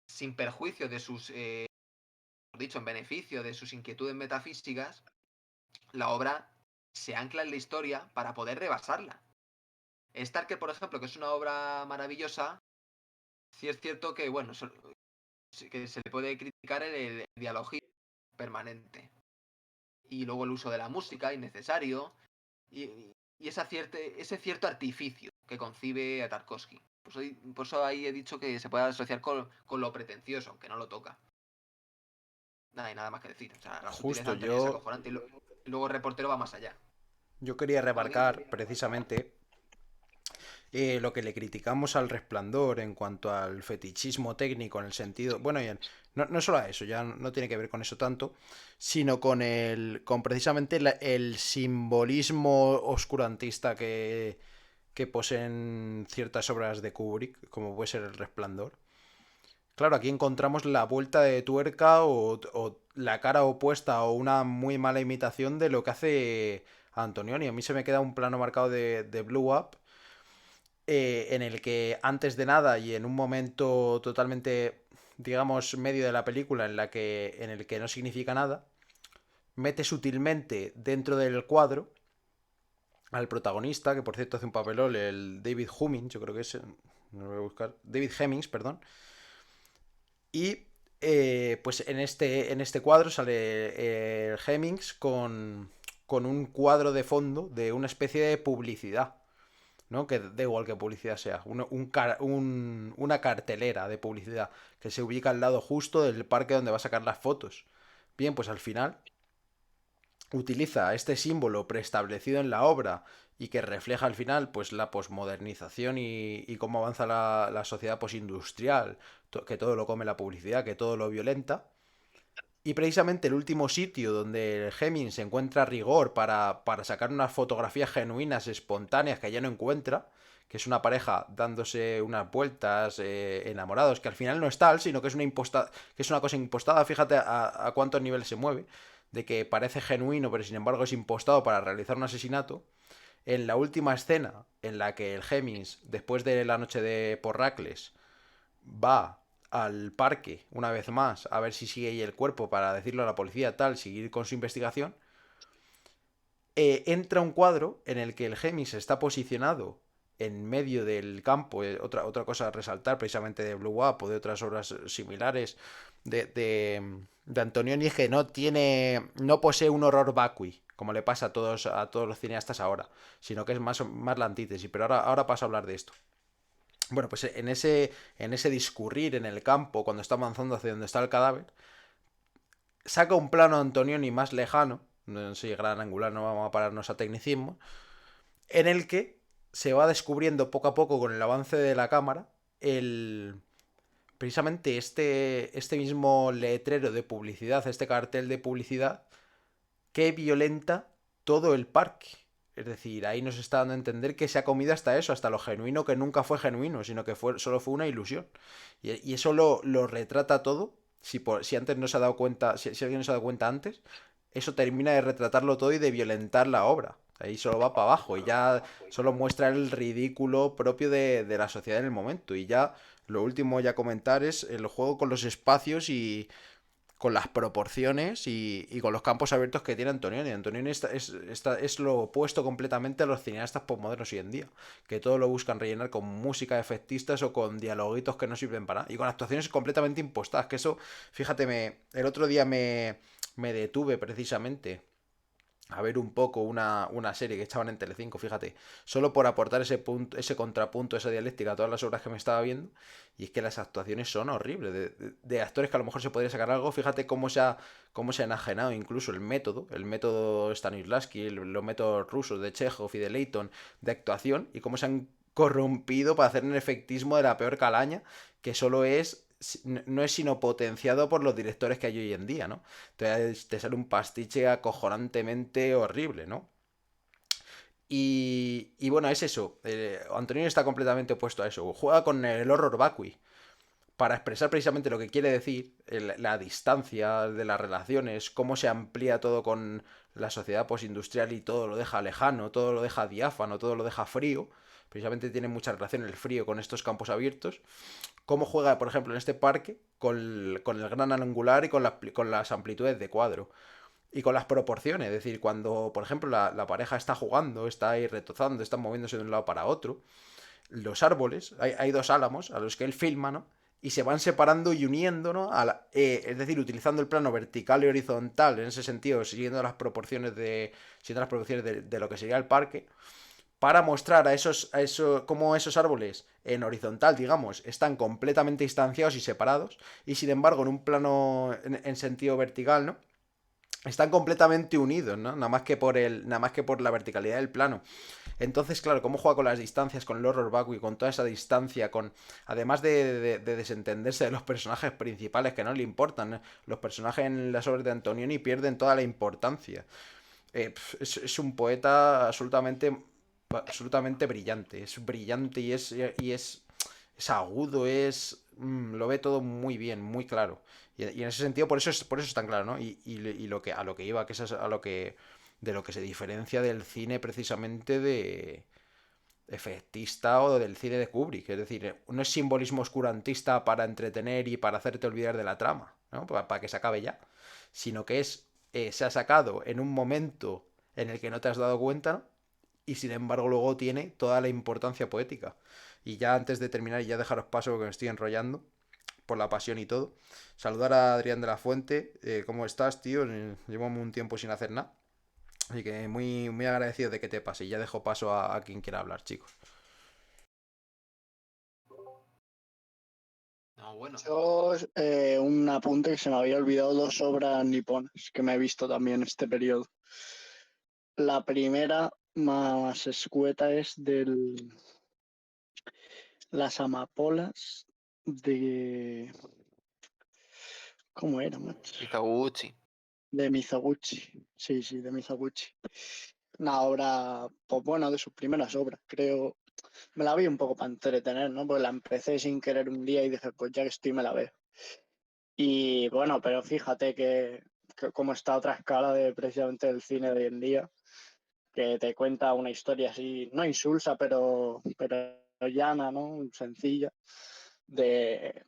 sin perjuicio de sus, dicho, en beneficio de sus inquietudes metafísicas, la obra se ancla en la historia para poder rebasarla. Starker, por ejemplo, que es una obra maravillosa, sí es cierto que, bueno, que se le puede criticar el dialogismo permanente. Y luego el uso de la música innecesario. Y ese cierto artificio que concibe a Tarkovsky. Por eso ahí he dicho que se puede asociar con lo pretencioso, aunque no lo toca. Nada, y nada más que decir. O sea, la sutileza Justo, de Antonio es acojonante. Y luego el reportero va más allá. yo quería Bueno, dime. remarcar precisamente lo que le criticamos al Resplandor en cuanto al fetichismo técnico en el sentido, bueno, no solo a eso, ya no tiene que ver con eso tanto, sino con precisamente el simbolismo oscurantista que poseen ciertas obras de Kubrick, como puede ser El Resplandor. Claro, aquí encontramos la vuelta de tuerca o la cara opuesta o una muy mala imitación de lo que hace Antonioni. A mí se me queda un plano marcado de Blue Up, en el que antes de nada y en un momento totalmente, digamos, medio de la película en el que no significa nada, mete sutilmente dentro del cuadro al protagonista, que por cierto hace un papelón, el David Hummings, yo creo que es, no lo voy a buscar, David Hemmings, perdón, y pues en este cuadro sale Hemmings con un cuadro de fondo de una especie de publicidad, ¿no? Que da igual que publicidad sea, una cartelera de publicidad que se ubica al lado justo del parque donde va a sacar las fotos. Bien, pues al final utiliza este símbolo preestablecido en la obra y que refleja al final pues la posmodernización y cómo avanza la sociedad posindustrial, que todo lo come la publicidad, que todo lo violenta. Y precisamente el último sitio donde Hemmings encuentra rigor para sacar unas fotografías genuinas, espontáneas, que ya no encuentra, que es una pareja dándose unas vueltas, enamorados, que al final no es tal, sino que es que es una cosa impostada, fíjate a cuántos niveles se mueve, de que parece genuino, pero sin embargo es impostado para realizar un asesinato. En la última escena, en la que el Hemmings, después de la noche de Porracles, va al parque una vez más a ver si sigue ahí el cuerpo para decirlo a la policía, tal, seguir con su investigación, entra un cuadro en el que el Hemmings está posicionado en medio del campo. Otra cosa a resaltar precisamente de Blue Up o de otras obras similares de Antonioni, es que no posee un horror vacui, como le pasa a todos los cineastas ahora, sino que es más la antítesis. Pero ahora paso a hablar de esto. Bueno, pues en ese discurrir en el campo, cuando está avanzando hacia donde está el cadáver, saca un plano Antonioni más lejano, no sé, gran angular, no vamos a pararnos a tecnicismo, en el que se va descubriendo poco a poco con el avance de la cámara precisamente este mismo letrero de publicidad, este cartel de publicidad que violenta todo el parque. Es decir, ahí nos está dando a entender que se ha comido hasta eso, hasta lo genuino que nunca fue genuino, sino que solo fue una ilusión. Y eso lo retrata todo. Si antes no se ha dado cuenta, si alguien no se ha dado cuenta antes, eso termina de retratarlo todo y de violentar la obra. Ahí solo va para abajo y ya solo muestra el ridículo propio de la sociedad en el momento. Y ya lo último ya comentar es el juego con los espacios y con las proporciones y con los campos abiertos que tiene Antonioni. Antonioni es lo opuesto completamente a los cineastas postmodernos hoy en día, que todo lo buscan rellenar con música, efectistas o con dialoguitos que no sirven para nada, y con actuaciones completamente impostadas, que eso, fíjate, el otro día me detuve precisamente a ver un poco una serie que echaban en Telecinco, fíjate, solo por aportar ese punto, ese contrapunto, esa dialéctica a todas las obras que me estaba viendo, y es que las actuaciones son horribles, de actores que a lo mejor se podría sacar algo, fíjate cómo se ha enajenado incluso el método Stanislavski, los métodos rusos de Chekhov y de Leighton de actuación, y cómo se han corrompido para hacer un efectismo de la peor calaña, que solo no es sino potenciado por los directores que hay hoy en día, ¿no? Entonces te sale un pastiche acojonantemente horrible, ¿no? Y bueno, es eso. Antonio está completamente opuesto a eso. Juega con el horror vacui para expresar precisamente lo que quiere decir, la distancia de las relaciones, cómo se amplía todo con la sociedad postindustrial y todo lo deja lejano, todo lo deja diáfano, todo lo deja frío. Precisamente tiene mucha relación el frío con estos campos abiertos. Cómo juega, por ejemplo, en este parque con el gran angular y con las amplitudes de cuadro. Y con las proporciones, es decir, cuando, por ejemplo, la pareja está jugando, está ahí retozando, está moviéndose de un lado para otro, los árboles, hay dos álamos a los que él filma, ¿no? Y se van separando y uniendo, ¿no? Es decir, utilizando el plano vertical y horizontal, en ese sentido, siguiendo las proporciones de lo que sería el parque, para mostrar cómo esos árboles en horizontal, digamos, están completamente distanciados y separados, y sin embargo, en un plano en sentido vertical, ¿no? están completamente unidos, ¿no? Nada más que por la verticalidad del plano. Entonces, claro, cómo juega con las distancias, con el horror vacui, con toda esa distancia, con además de desentenderse de los personajes principales que no le importan, ¿no? Los personajes en las obras de Antonioni pierden toda la importancia. Es un poeta absolutamente brillante. Es brillante es agudo, lo ve todo muy bien, muy claro. Y en ese sentido, por eso es tan claro, ¿no? Y lo que, a lo que iba, que es a lo que, de lo que se diferencia del cine precisamente de efectista o del cine de Kubrick. Es decir, no es simbolismo oscurantista para entretener y para hacerte olvidar de la trama, ¿no? Para que se acabe ya. Sino que se ha sacado en un momento en el que no te has dado cuenta, ¿no? Y sin embargo luego tiene toda la importancia poética. Y ya antes de terminar y ya dejaros paso porque me estoy enrollando por la pasión y todo, saludar a Adrián de la Fuente. ¿Cómo estás, tío? Llevo un tiempo sin hacer nada. Así que muy, muy agradecido de que te pase. Y ya dejo paso a quien quiera hablar, chicos. No, bueno. Yo, un apunte que se me había olvidado, 2 obras niponas que me he visto también este periodo. La primera más escueta es Las amapolas de... ¿Cómo era, macho? Mizoguchi. De Mizoguchi. Sí, de Mizoguchi. Una obra, pues bueno, de sus primeras obras, creo. Me la vi un poco para entretener, ¿no? Porque la empecé sin querer un día y dije, pues ya que estoy, me la veo. Y bueno, pero fíjate que cómo está otra escala de precisamente del cine de hoy en día, que te cuenta una historia así, no insulsa, pero llana, ¿no? Sencilla, de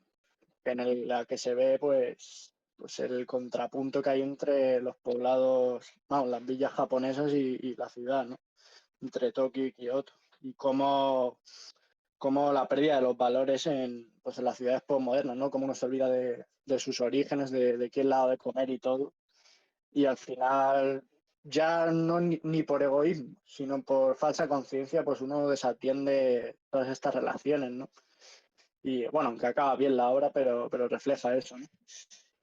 la que se ve pues el contrapunto que hay entre los poblados, vamos, las villas japonesas y la ciudad, ¿no? Entre Tokio y Kioto. Y cómo la pérdida de los valores pues en las ciudades postmodernas, ¿no? Cómo uno se olvida de sus orígenes, de quién la ha de comer y todo. Y al final, ya no ni por egoísmo, sino por falsa conciencia, pues uno desatiende todas estas relaciones, ¿no? Y bueno, aunque acaba bien la obra, pero refleja eso, ¿no?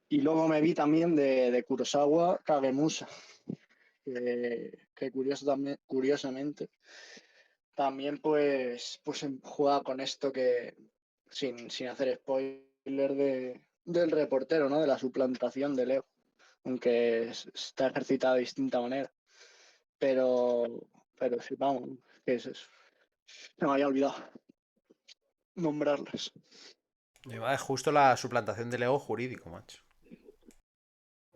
Y luego me vi también de Kurosawa Kagemusa, que curiosamente también pues juega con esto que, sin hacer spoiler del reportero, ¿no? De la suplantación del ego, aunque está ejercitada de distinta manera. Pero sí, vamos, que es eso. Se me había olvidado nombrarlas. Es justo la suplantación del ego jurídico, macho.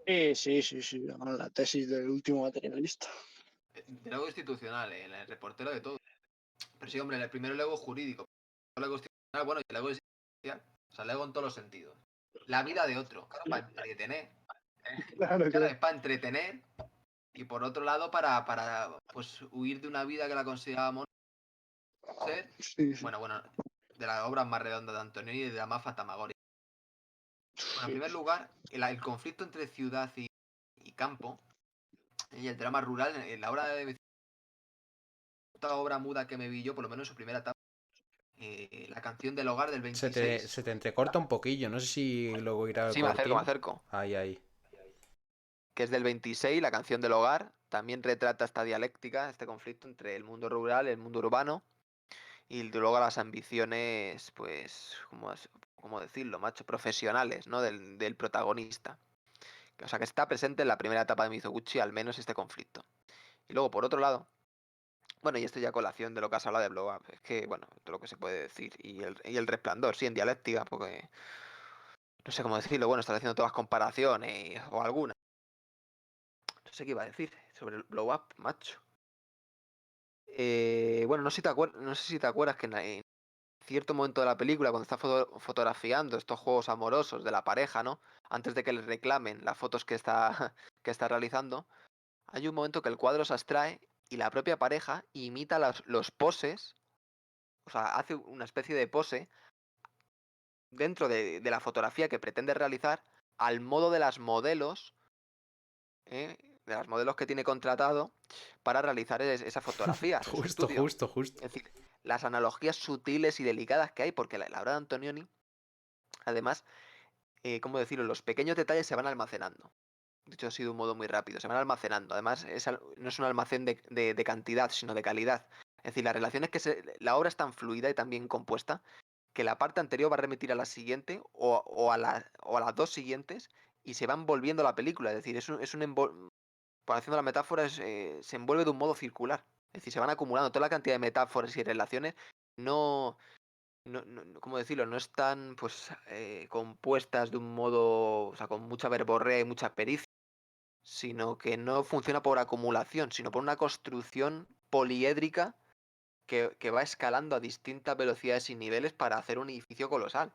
Sí, la tesis del último materialista. De ego institucional, el reportero de todo. Pero sí, hombre, el primero el ego jurídico. El ego institucional, bueno, y el ego existencial. O sea, el ego en todos los sentidos. La vida de otro, claro, para entretener. Claro, es para entretener. Y por otro lado, para pues huir de una vida que la considerábamos ser. Sí. Bueno, de las obras más redondas de Antonioni y de la más fantasmagórica. Bueno, en primer lugar, el conflicto entre ciudad y campo y el drama rural en la obra de esta obra muda que me vi yo, por lo menos en su primera etapa, la canción del hogar del 26. Se te entrecorta un poquillo. No sé si luego irá al Sí, me cortín. acerco. Ahí. Que es del 26, la canción del hogar. También retrata esta dialéctica, este conflicto entre el mundo rural y el mundo urbano. Y luego las ambiciones, pues, ¿cómo decirlo, macho? Profesionales, ¿no? Del protagonista. O sea, que está presente en la primera etapa de Mizoguchi, al menos este conflicto. Y luego, por otro lado, bueno, y esto ya colación de lo que has hablado de Blow Up, es que, bueno, todo lo que se puede decir. Y el resplandor, sí, en dialéctica, porque no sé cómo decirlo, bueno, estás haciendo todas comparaciones o alguna. No sé qué iba a decir sobre el Blow Up, macho. Bueno, no sé si te acuerdas que en cierto momento de la película, cuando está fotografiando estos juegos amorosos de la pareja, ¿no? Antes de que les reclamen las fotos que está, que está realizando, hay un momento que el cuadro se abstrae y la propia pareja imita los poses, o sea, hace una especie de pose dentro de la fotografía que pretende realizar al modo de las modelos, ¿eh? De las modelos que tiene contratado para realizar esas fotografías en su estudio. Justo. Es decir, las analogías sutiles y delicadas que hay, porque la obra de Antonioni, además, ¿cómo decirlo? Los pequeños detalles se van almacenando. dicho así de un modo muy rápido, se van almacenando. Además, no es un almacén de cantidad, sino de calidad. Es decir, la relación es que la obra es tan fluida y tan bien compuesta que la parte anterior va a remitir a la siguiente o a las dos siguientes y se va envolviendo la película. Es decir, por haciendo la metáfora, se envuelve de un modo circular. Es decir, se van acumulando toda la cantidad de metáforas y relaciones. No, ¿cómo decirlo? No están pues compuestas de un modo, o sea, con mucha verborrea y mucha pericia, sino que no funciona por acumulación, sino por una construcción poliédrica que va escalando a distintas velocidades y niveles para hacer un edificio colosal.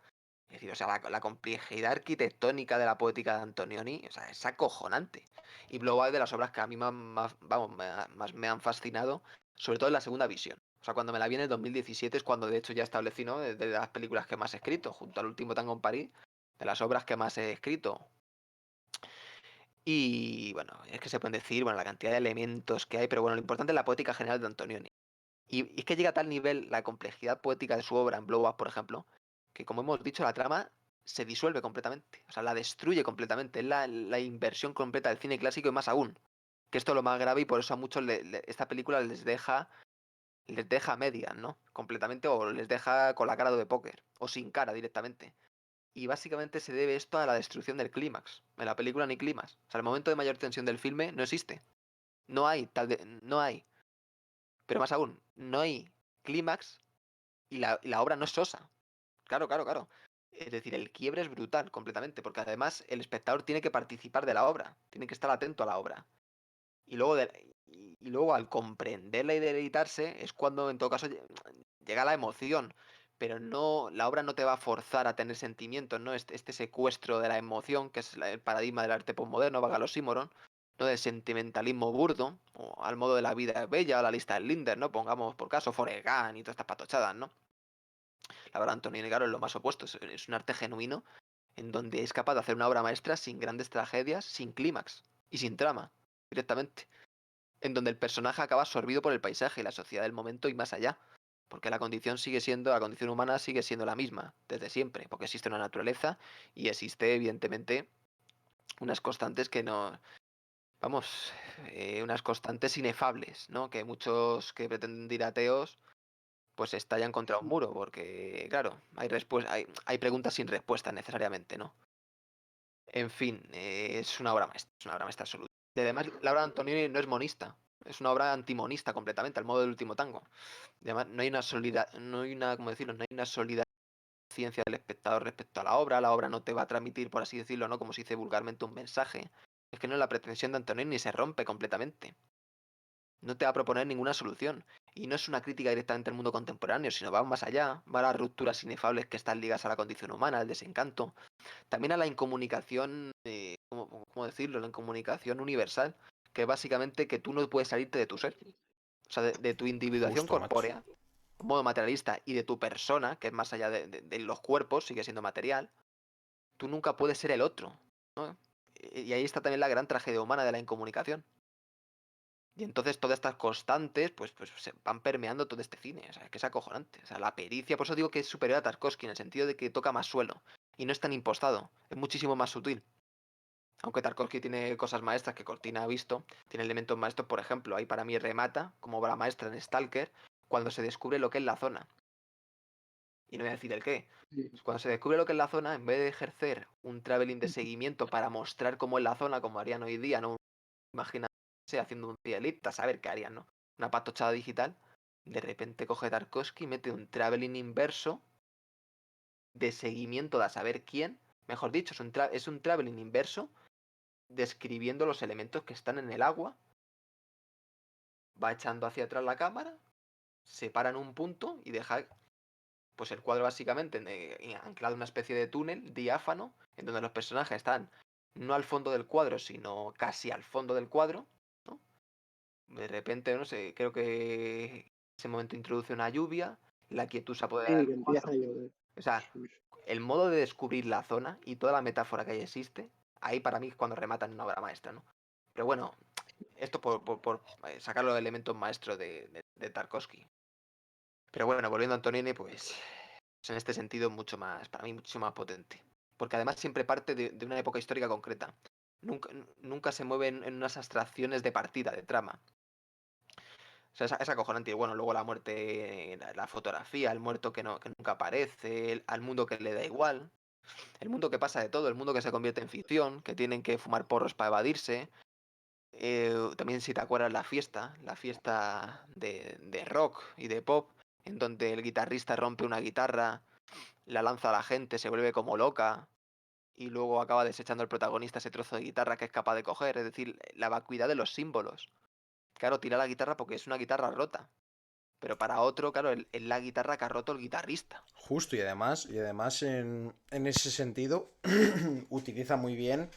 Es decir, o sea, la complejidad arquitectónica de la poética de Antonioni, o sea, es acojonante. Y luego hay de las obras que a mí más me han fascinado, sobre todo en la segunda visión. O sea, cuando me la vi en el 2017 es cuando de hecho ya establecí, ¿no? De las películas que más he escrito, junto al último Tango en París, de las obras que más he escrito. Y bueno, es que se pueden decir, bueno, la cantidad de elementos que hay, pero bueno, lo importante es la poética general de Antonioni. Y es que llega a tal nivel la complejidad poética de su obra, en Blow Up, por ejemplo, que como hemos dicho, la trama se disuelve completamente. O sea, la destruye completamente. Es la inversión completa del cine clásico y más aún. Que esto es lo más grave y por eso a muchos esta película les deja a medias, ¿no? Completamente o les deja con la cara de póker o sin cara directamente. Y básicamente se debe esto a la destrucción del clímax. En la película ni clímax. O sea, el momento de mayor tensión del filme no existe. No hay. Pero más aún, no hay clímax y la obra no es sosa. Claro, claro, claro. Es decir, el quiebre es brutal completamente, porque además el espectador tiene que participar de la obra, tiene que estar atento a la obra. Y luego, y luego al comprenderla y deleitarse es cuando en todo caso llega la emoción. Pero no, la obra no te va a forzar a tener sentimientos, ¿no? Este secuestro de la emoción, que es el paradigma del arte postmoderno, valga los Simoron, ¿no? Del sentimentalismo burdo, o al modo de la vida es bella, o la lista de Linder, ¿no? Pongamos por caso Forrest Gump y todas estas patochadas, ¿no? La verdad, Antonio Negaro es lo más opuesto, es un arte genuino en donde es capaz de hacer una obra maestra sin grandes tragedias, sin clímax y sin trama, directamente. En donde el personaje acaba absorbido por el paisaje y la sociedad del momento y más allá. Porque la condición la condición humana sigue siendo la misma, desde siempre, porque existe una naturaleza y existe, evidentemente, unas constantes que no. Vamos, unas constantes inefables, ¿no? Que muchos que pretenden ir ateos pues estallan contra un muro, porque, claro, hay preguntas sin respuesta necesariamente, ¿no? En fin, es una obra maestra absoluta. Y además, la obra de Antonioni no es monista, es una obra antimonista completamente, al modo del último tango. Y además, no hay una, ¿cómo decirlo? No hay una sólida ciencia del espectador respecto a la obra no te va a transmitir, por así decirlo, ¿no? Como se dice vulgarmente, un mensaje. Es que no es la pretensión de Antonioni, se rompe completamente. No te va a proponer ninguna solución. Y no es una crítica directamente al mundo contemporáneo, sino va más allá, va a las rupturas inefables que están ligadas a la condición humana, al desencanto, también a la incomunicación, ¿cómo decirlo? La incomunicación universal, que es básicamente que tú no puedes salirte de tu ser, o sea, de tu individuación Justo, macho. corpórea, modo materialista, y de tu persona, que es más allá de los cuerpos, sigue siendo material, tú nunca puedes ser el otro, ¿no? Y ahí está también la gran tragedia humana de la incomunicación. Y entonces todas estas constantes, pues se van permeando todo este cine. O sea, que es acojonante. O sea, la pericia, por eso digo que es superior a Tarkovsky, en el sentido de que toca más suelo. Y no es tan impostado. Es muchísimo más sutil. Aunque Tarkovsky tiene cosas maestras que Cortina ha visto, tiene elementos maestros, por ejemplo, ahí para mí remata, como obra maestra en Stalker, cuando se descubre lo que es la zona. Y no voy a decir el qué. Cuando se descubre lo que es la zona, en vez de ejercer un traveling de seguimiento para mostrar cómo es la zona, como harían hoy día, ¿no? Imagínate haciendo un elipta, a saber qué harían, ¿no? Una patochada digital. De repente coge Tarkovsky y mete un traveling inverso de seguimiento de a saber quién. Mejor dicho, es un traveling inverso describiendo los elementos que están en el agua. Va echando hacia atrás la cámara, se para en un punto y deja pues el cuadro básicamente anclado en una especie de túnel diáfano en donde los personajes están no al fondo del cuadro, sino casi al fondo del cuadro, ¿no? De repente, no sé, creo que ese momento introduce una lluvia, la quietud se apodera Sí, del que empieza cuadro. a llover. O sea, el modo de descubrir la zona y toda la metáfora que ahí existe, ahí para mí es cuando rematan una obra maestra, ¿no? Pero bueno, esto por sacar los elementos maestros de Tarkovsky. Pero bueno, volviendo a Antonioni, pues en este sentido mucho más, para mí mucho más potente. Porque además siempre parte de una época histórica concreta. nunca se mueve en unas abstracciones de partida, de trama. O sea, es acojonante. Y bueno, luego la muerte, la fotografía, el muerto que nunca aparece, al mundo que le da igual, el mundo que pasa de todo, el mundo que se convierte en ficción, que tienen que fumar porros para evadirse. También si te acuerdas la fiesta de rock y de pop, en donde el guitarrista rompe una guitarra, la lanza a la gente, se vuelve como loca y luego acaba desechando el protagonista ese trozo de guitarra que es capaz de coger. Es decir, la vacuidad de los símbolos. Claro, tira la guitarra porque es una guitarra rota. Pero para otro, claro, es la guitarra que ha roto el guitarrista. Justo, y además en ese sentido utiliza muy bien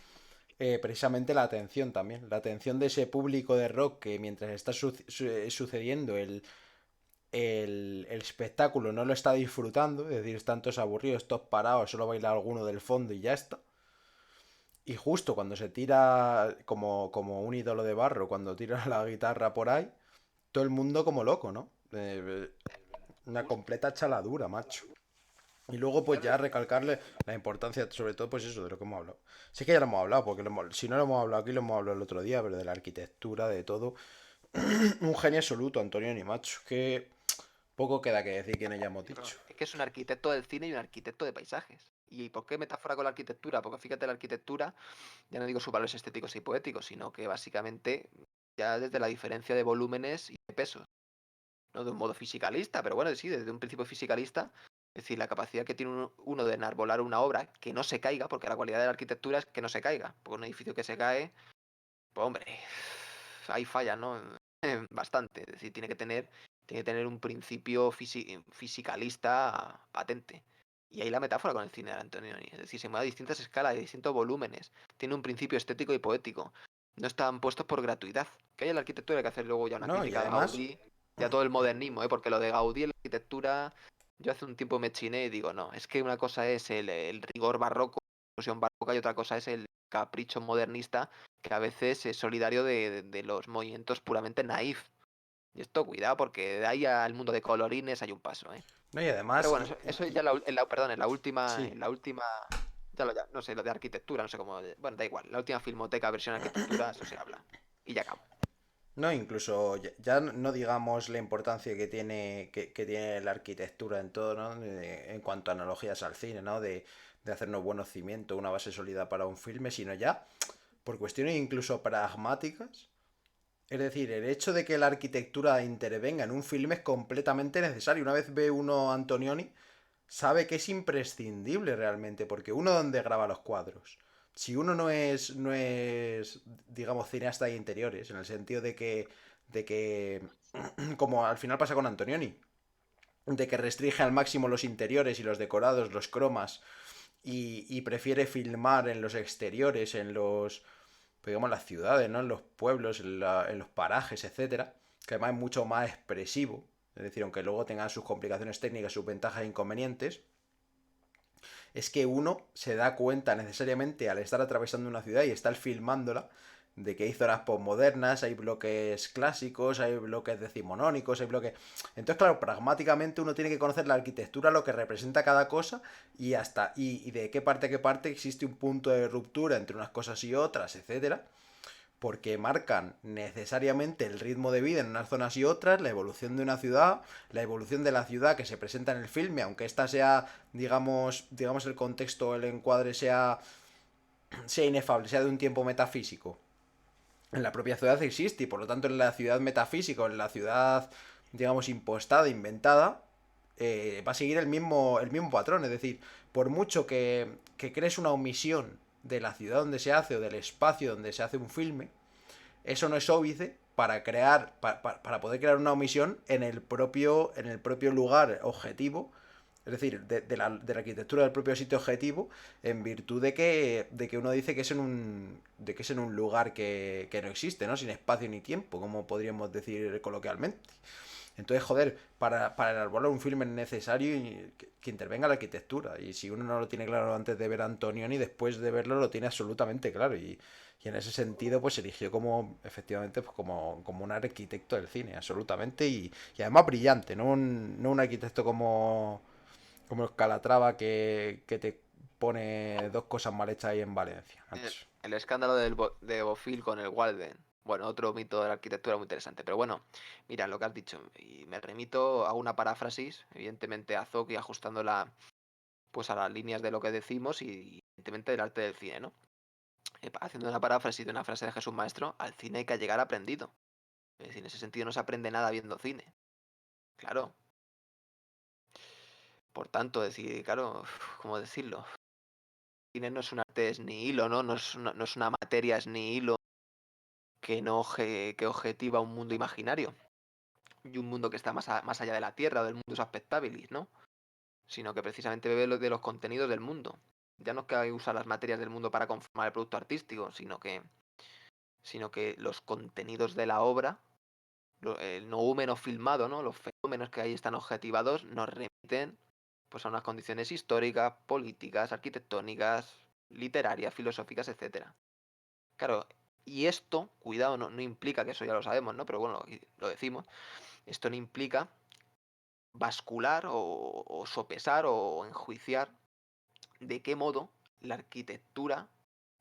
precisamente la atención también. La atención de ese público de rock que mientras está sucediendo el espectáculo no lo está disfrutando, es decir, están todos aburridos, todos parados, solo baila alguno del fondo y ya está. Y justo cuando se tira como un ídolo de barro, cuando tira la guitarra por ahí, todo el mundo como loco, ¿no? Una completa chaladura, macho. Y luego pues ya recalcarle la importancia, sobre todo pues eso, de lo que hemos hablado. Sí que ya lo hemos hablado, porque si no lo hemos hablado aquí, lo hemos hablado el otro día, pero de la arquitectura, de todo. Un genio absoluto, Antonio Ni macho. Que poco queda que decir que no hayamos Sí, pero dicho. es que es un arquitecto del cine y un arquitecto de paisajes. ¿Y por qué metáfora con la arquitectura? Porque fíjate, la arquitectura, ya no digo sus valores estéticos y poéticos, sino que básicamente ya desde la diferencia de volúmenes y de pesos, no de un modo fisicalista, pero bueno, sí, desde un principio fisicalista, es decir, la capacidad que tiene uno de enarbolar una obra que no se caiga, porque la cualidad de la arquitectura es que no se caiga, porque un edificio que se cae, pues hombre, ahí falla, ¿no? Bastante, es decir, tiene que tener un principio fisicalista patente. Y ahí la metáfora con el cine de Antonioni, es decir, se mueve a distintas escalas, de distintos volúmenes, tiene un principio estético y poético. No están puestos por gratuidad. Que haya la arquitectura hay que hacer luego ya una No, y crítica a además, Gaudí y a todo el modernismo, ¿eh? Porque lo de Gaudí en la arquitectura, yo hace un tiempo me chiné y digo, no, es que una cosa es el rigor barroco, la explosión barroca, y otra cosa es el capricho modernista, que a veces es solidario de los movimientos puramente naif. Y esto, cuidado, porque de ahí al mundo de colorines hay un paso, ¿eh? no, y Pero además, bueno, eso ya perdón, sí. en la última, no sé, lo de arquitectura, no sé cómo, bueno, da igual, la última filmoteca versión arquitectura, eso se habla. Y ya acabo. No, incluso ya no digamos la importancia que tiene la arquitectura en todo, ¿no? En cuanto a analogías al cine, ¿no? De hacernos buenos cimientos, una base sólida para un filme, sino ya por cuestiones incluso pragmáticas. Es decir, el hecho de que la arquitectura intervenga en un filme es completamente necesario. Una vez ve uno a Antonioni, sabe que es imprescindible realmente, porque uno donde graba los cuadros. Si uno no es, digamos, cineasta de interiores, en el sentido de que, como al final pasa con Antonioni, de que restringe al máximo los interiores y los decorados, los cromas, y prefiere filmar en los exteriores, pues, digamos, las ciudades, ¿no? En los pueblos, en los parajes, etcétera, que además es mucho más expresivo, es decir, aunque luego tengan sus complicaciones técnicas, sus ventajas e inconvenientes, es que uno se da cuenta necesariamente al estar atravesando una ciudad y estar filmándola de que hay zonas postmodernas, hay bloques clásicos, hay bloques decimonónicos, hay bloques... Entonces, claro, pragmáticamente uno tiene que conocer la arquitectura, lo que representa cada cosa y de qué parte a qué parte existe un punto de ruptura entre unas cosas y otras, etcétera, porque marcan necesariamente el ritmo de vida en unas zonas y otras, la evolución de una ciudad, la evolución de la ciudad que se presenta en el filme, aunque esta sea, digamos el contexto, el encuadre sea inefable, sea de un tiempo metafísico. En la propia ciudad existe y por lo tanto en la ciudad metafísica, en la ciudad, digamos, impostada, inventada, va a seguir el mismo patrón. Es decir, por mucho que crees una omisión de la ciudad donde se hace o del espacio donde se hace un filme, eso no es óbice para poder crear una omisión en el propio lugar objetivo, es decir, de la arquitectura del propio sitio objetivo, en virtud de que uno dice que es en un lugar que no existe, ¿no? Sin espacio ni tiempo, como podríamos decir coloquialmente. Entonces, joder, para elaborar un filme es necesario que intervenga la arquitectura. Y si uno no lo tiene claro antes de ver a Antonioni, después de verlo lo tiene absolutamente claro. Y en ese sentido, pues se eligió como, efectivamente, pues como un arquitecto del cine, absolutamente. Y además brillante, no un arquitecto como los Calatrava que te pone dos cosas mal hechas ahí en Valencia, macho. El escándalo de Bofill con el Walden. Bueno, otro mito de la arquitectura muy interesante. Pero bueno, mira lo que has dicho. Y me remito a una paráfrasis, evidentemente a Zoki, ajustándola pues a las líneas de lo que decimos y evidentemente del arte del cine, ¿no? Haciendo una paráfrasis de una frase de Jesús Maestro, al cine hay que llegar aprendido. Es decir, en ese sentido no se aprende nada viendo cine. Claro. Por tanto, decir, claro, ¿cómo decirlo? El cine no es un arte, es ni hilo, ¿no? No es una materia, es ni hilo que no que objetiva un mundo imaginario. Y un mundo que está más allá de la Tierra o del mundo aspectabilis, ¿no? Sino que precisamente bebe de los contenidos del mundo. Ya no es que usa las materias del mundo para conformar el producto artístico, sino que los contenidos de la obra, el noúmeno filmado, ¿no? Los fenómenos que ahí están objetivados, nos remiten pues, a unas condiciones históricas, políticas, arquitectónicas, literarias, filosóficas, etcétera. Claro, y esto, cuidado, no implica, que eso ya lo sabemos, ¿no? Pero bueno, lo decimos, esto no implica bascular o sopesar o enjuiciar de qué modo la arquitectura,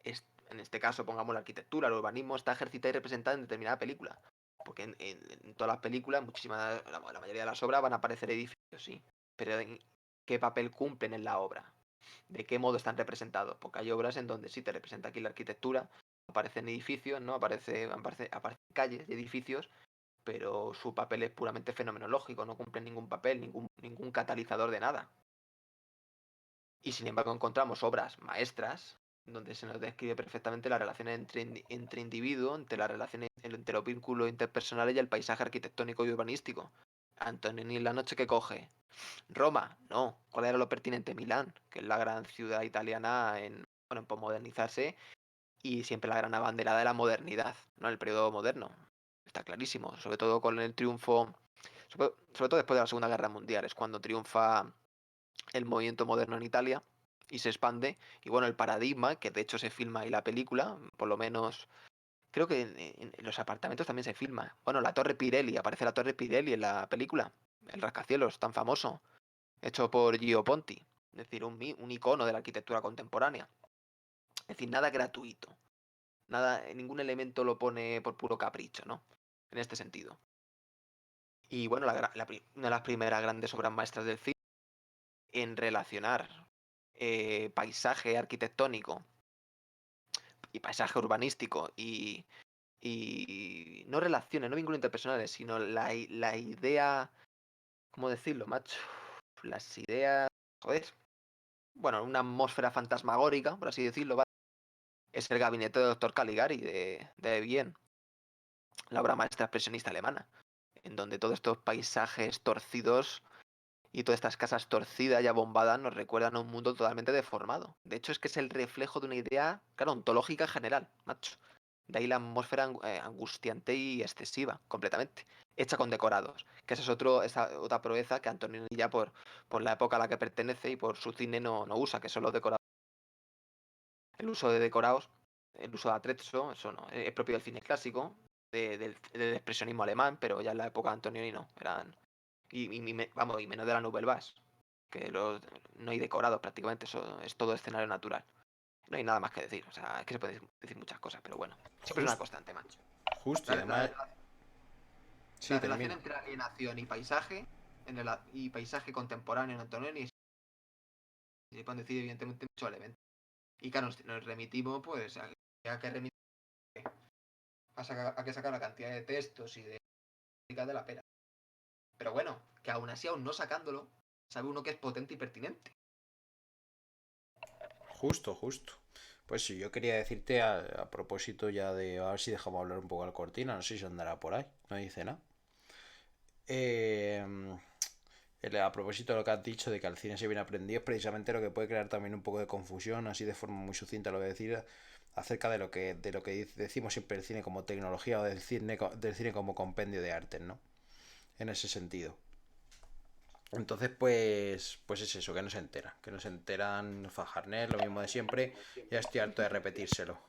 en este caso pongamos la arquitectura, el urbanismo, está ejercitada y representada en determinada película. Porque en todas las películas, la mayoría de las obras van a aparecer edificios, sí. Pero ¿en qué papel cumplen en la obra? ¿De qué modo están representados? Porque hay obras en donde sí te representa aquí la arquitectura, aparecen edificios, ¿no? Aparecen calles y edificios, pero su papel es puramente fenomenológico, no cumplen ningún papel, ningún catalizador de nada. Y sin embargo encontramos obras maestras donde se nos describe perfectamente la relación entre individuo, entre las relaciones, entre los vínculos interpersonales y el paisaje arquitectónico y urbanístico. Antonioni la noche que coge. Roma, no. ¿Cuál era lo pertinente? Milán, que es la gran ciudad italiana en posmodernizarse y siempre la gran abanderada de la modernidad, ¿no? El periodo moderno. Está clarísimo, sobre todo con el triunfo, sobre todo después de la Segunda Guerra Mundial, es cuando triunfa el movimiento moderno en Italia y se expande. Y bueno, el paradigma, que de hecho se filma ahí la película, por lo menos creo que en los apartamentos también se filma. Bueno, la Torre Pirelli, aparece la Torre Pirelli en la película, el rascacielos tan famoso, hecho por Gio Ponti, es decir, un icono de la arquitectura contemporánea. Es decir, nada gratuito, ningún elemento lo pone por puro capricho, ¿no? En este sentido. Y bueno, una de las primeras grandes obras maestras del cine en relacionar paisaje arquitectónico y paisaje urbanístico y no relaciones, no vínculos interpersonales, sino la idea, ¿cómo decirlo, macho? Las ideas, joder, bueno, una atmósfera fantasmagórica, por así decirlo, ¿vale? Es el gabinete del doctor Caligari de Bien, la obra maestra expresionista alemana, en donde todos estos paisajes torcidos y todas estas casas torcidas y abombadas nos recuerdan a un mundo totalmente deformado. De hecho, es que es el reflejo de una idea, claro, ontológica general, macho. De ahí la atmósfera angustiante y excesiva, completamente. Hecha con decorados. Que esa otra proeza que Antonioni ya por la época a la que pertenece y por su cine no usa, que son los decorados. El uso de decorados, el uso de atrezzo, eso no. Es propio del cine clásico, del expresionismo alemán, pero ya en la época de Antonioni no. Eran vamos, y menos de la Nouvelle Vague, que no hay decorados prácticamente, eso es todo escenario natural. No hay nada más que decir, o sea, es que se puede decir muchas cosas, pero bueno, siempre es una constante, macho. Justo, y además... Sí, La relación termina. entre alienación y paisaje, y paisaje contemporáneo en Antonioni, se pueden decir evidentemente muchos elementos. Y claro, nos remitimos pues a que sacar la cantidad de textos y de la pera. Pero bueno, que aún así, aún no sacándolo, sabe uno que es potente y pertinente. Justo, justo. Pues sí, yo quería decirte a propósito ya de... A ver si dejamos hablar un poco al Cortina, no sé si andará por ahí, no dice nada. A propósito de lo que has dicho de que al cine se viene aprendido, es precisamente lo que puede crear también un poco de confusión, así de forma muy sucinta lo voy a decir, acerca de lo que decimos siempre el cine como tecnología o del cine como compendio de artes, ¿no? En ese sentido. Entonces, pues es eso, que no se enteran Fajarner, lo mismo de siempre, ya estoy harto de repetírselo.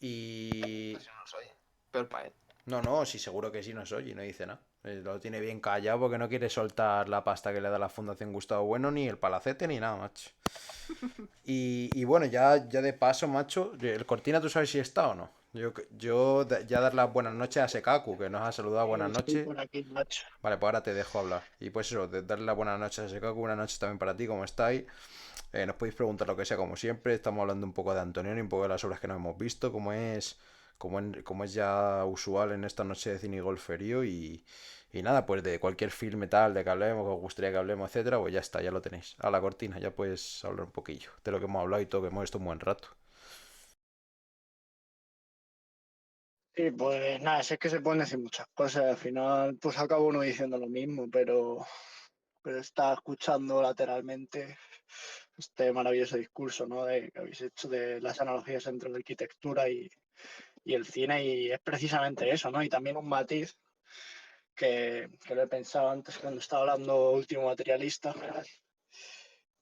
Y... Así no nos oye. Peor para él. No, sí, seguro que sí nos oye y no dice nada. Lo tiene bien callado porque no quiere soltar la pasta que le da la Fundación Gustavo Bueno, ni el palacete, ni nada, macho. Y bueno, ya de paso, macho, el Cortina, ¿tú sabes si está o no? Ya dar las buenas noches a Sekaku, que nos ha saludado buenas Estoy noches. por aquí, macho. Vale, pues ahora te dejo hablar. Y pues eso, darle las buenas noches a Sekaku, buenas noches también para ti, ¿cómo estáis? Nos podéis preguntar lo que sea, como siempre. Estamos hablando un poco de Antonioni, un poco de las obras que no hemos visto, como es ya usual en esta noche de cine y golferío. Y nada, pues de cualquier filme tal, de que hablemos, que os gustaría que hablemos, etcétera, pues ya está, ya lo tenéis. A la cortina, ya puedes hablar un poquillo de lo que hemos hablado y todo, que hemos visto un buen rato. Sí, pues nada, es que se pueden decir muchas cosas. Al final, pues acaba uno diciendo lo mismo, pero está escuchando lateralmente este maravilloso discurso, ¿no? Que habéis hecho de las analogías entre la arquitectura y el cine, y es precisamente eso, ¿no? Y también un matiz que lo he pensado antes cuando estaba hablando Último Materialista,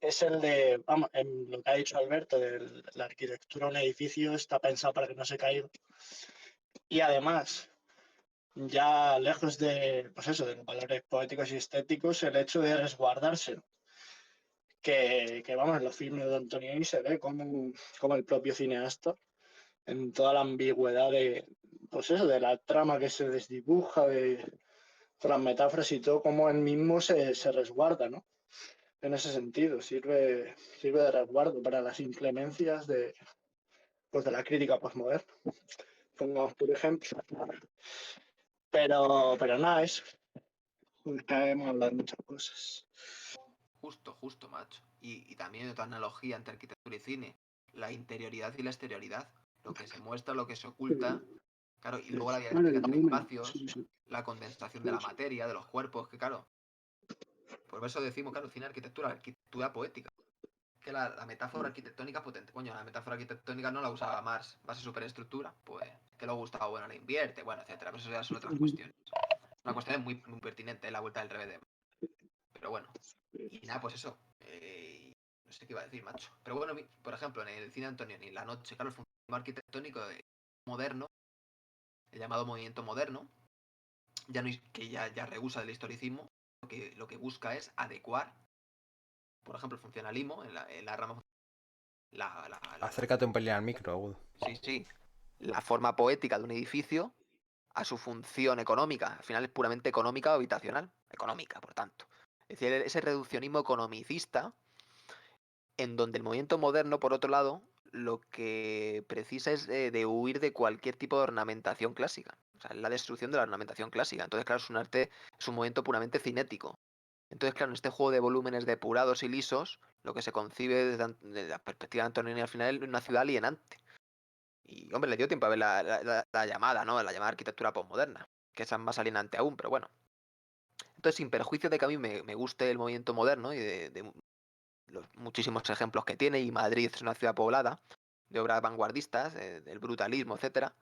es el de, vamos, en lo que ha dicho Alberto, de la arquitectura de un edificio está pensado para que no se caiga. Y además, ya lejos de, pues eso, de los valores poéticos y estéticos, el hecho de resguardarse, que vamos, en los filmes de Antonioni se ve como el propio cineasta, en toda la ambigüedad de, pues eso, de la trama que se desdibuja, de las metáforas y todo, como él mismo se resguarda, ¿no? En ese sentido, sirve de resguardo para las inclemencias pues de la crítica postmoderna. Pongamos por ejemplo. Pero nada, eso. Hemos hablado de muchas cosas. Justo, macho. Y también otra analogía entre arquitectura y cine. La interioridad y la exterioridad. Lo que se muestra, lo que se oculta. Claro, y luego la Bueno, dialéctica el entre volumen. Sí, espacios, sí. la condensación de Sí, la sí. materia, de los cuerpos, que claro, por eso decimos, claro, cine arquitectura poética. Que la metáfora arquitectónica es potente. Coño, la metáfora arquitectónica no la usaba Marx, base superestructura, pues que lo gustaba, bueno, la invierte, bueno, etcétera. Pero eso ya son otras cuestiones. Una cuestión muy pertinente, la vuelta del revés de... Pero bueno, y nada, pues eso. No sé qué iba a decir, macho. Pero bueno, por ejemplo, en el cine Antonioni, La Noche, claro, el funcionamiento arquitectónico moderno, el llamado movimiento moderno, ya no, que ya rehúsa del historicismo, lo que busca es adecuar, por ejemplo, el funcionalismo en la rama... Acércate un pelín al micro, agudo. Sí, la forma poética de un edificio a su función económica. Al final es puramente económica o habitacional. Económica, por tanto. Es decir, ese reduccionismo economicista en donde el movimiento moderno, por otro lado, lo que precisa es de huir de cualquier tipo de ornamentación clásica. O sea, es la destrucción de la ornamentación clásica. Entonces, claro, es un arte, es un movimiento puramente cinético. Entonces, claro, en este juego de volúmenes depurados y lisos, lo que se concibe desde la perspectiva de Antonioni al final es una ciudad alienante. Y, hombre, le dio tiempo a ver la llamada, ¿no? La llamada arquitectura postmoderna, que esa es más alienante aún, pero bueno. Entonces, sin perjuicio de que a mí me guste el movimiento moderno y de los muchísimos ejemplos que tiene, y Madrid es una ciudad poblada de obras vanguardistas, del brutalismo, etcétera,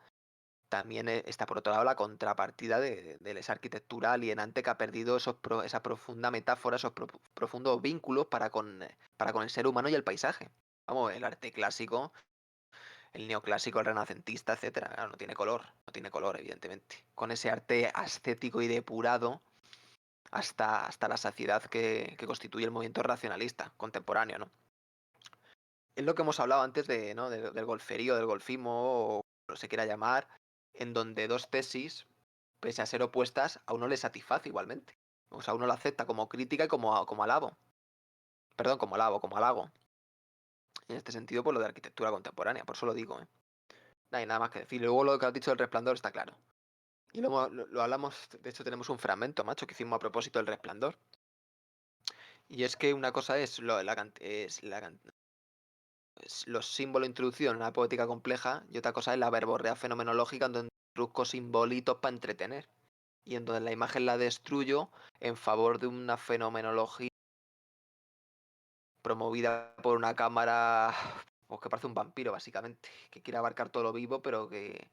también está por otro lado la contrapartida de esa arquitectura alienante que ha perdido esa profunda metáfora, esos profundos vínculos para con el ser humano y el paisaje. Vamos, el arte clásico, el neoclásico, el renacentista, etcétera, claro, no tiene color, evidentemente. Con ese arte ascético y depurado hasta la saciedad que constituye el movimiento racionalista contemporáneo, ¿no? Es lo que hemos hablado antes ¿no? del golferío, del golfismo, o como se quiera llamar, en donde dos tesis, pese a ser opuestas, a uno le satisface igualmente. O sea, uno lo acepta como crítica y como alabo. Perdón, como halago. En este sentido, pues lo de arquitectura contemporánea, por eso lo digo, ¿eh? No hay nada más que decir. Luego lo que has dicho del Resplandor está claro. Y lo hablamos, de hecho tenemos un fragmento, macho, que hicimos a propósito del Resplandor. Y es que una cosa es, los símbolos introducidos en una poética compleja, y otra cosa es la verborrea fenomenológica, en donde introduzco simbolitos para entretener. Y en donde la imagen la destruyo en favor de una fenomenología promovida por una cámara pues, que parece un vampiro, básicamente, que quiere abarcar todo lo vivo, pero que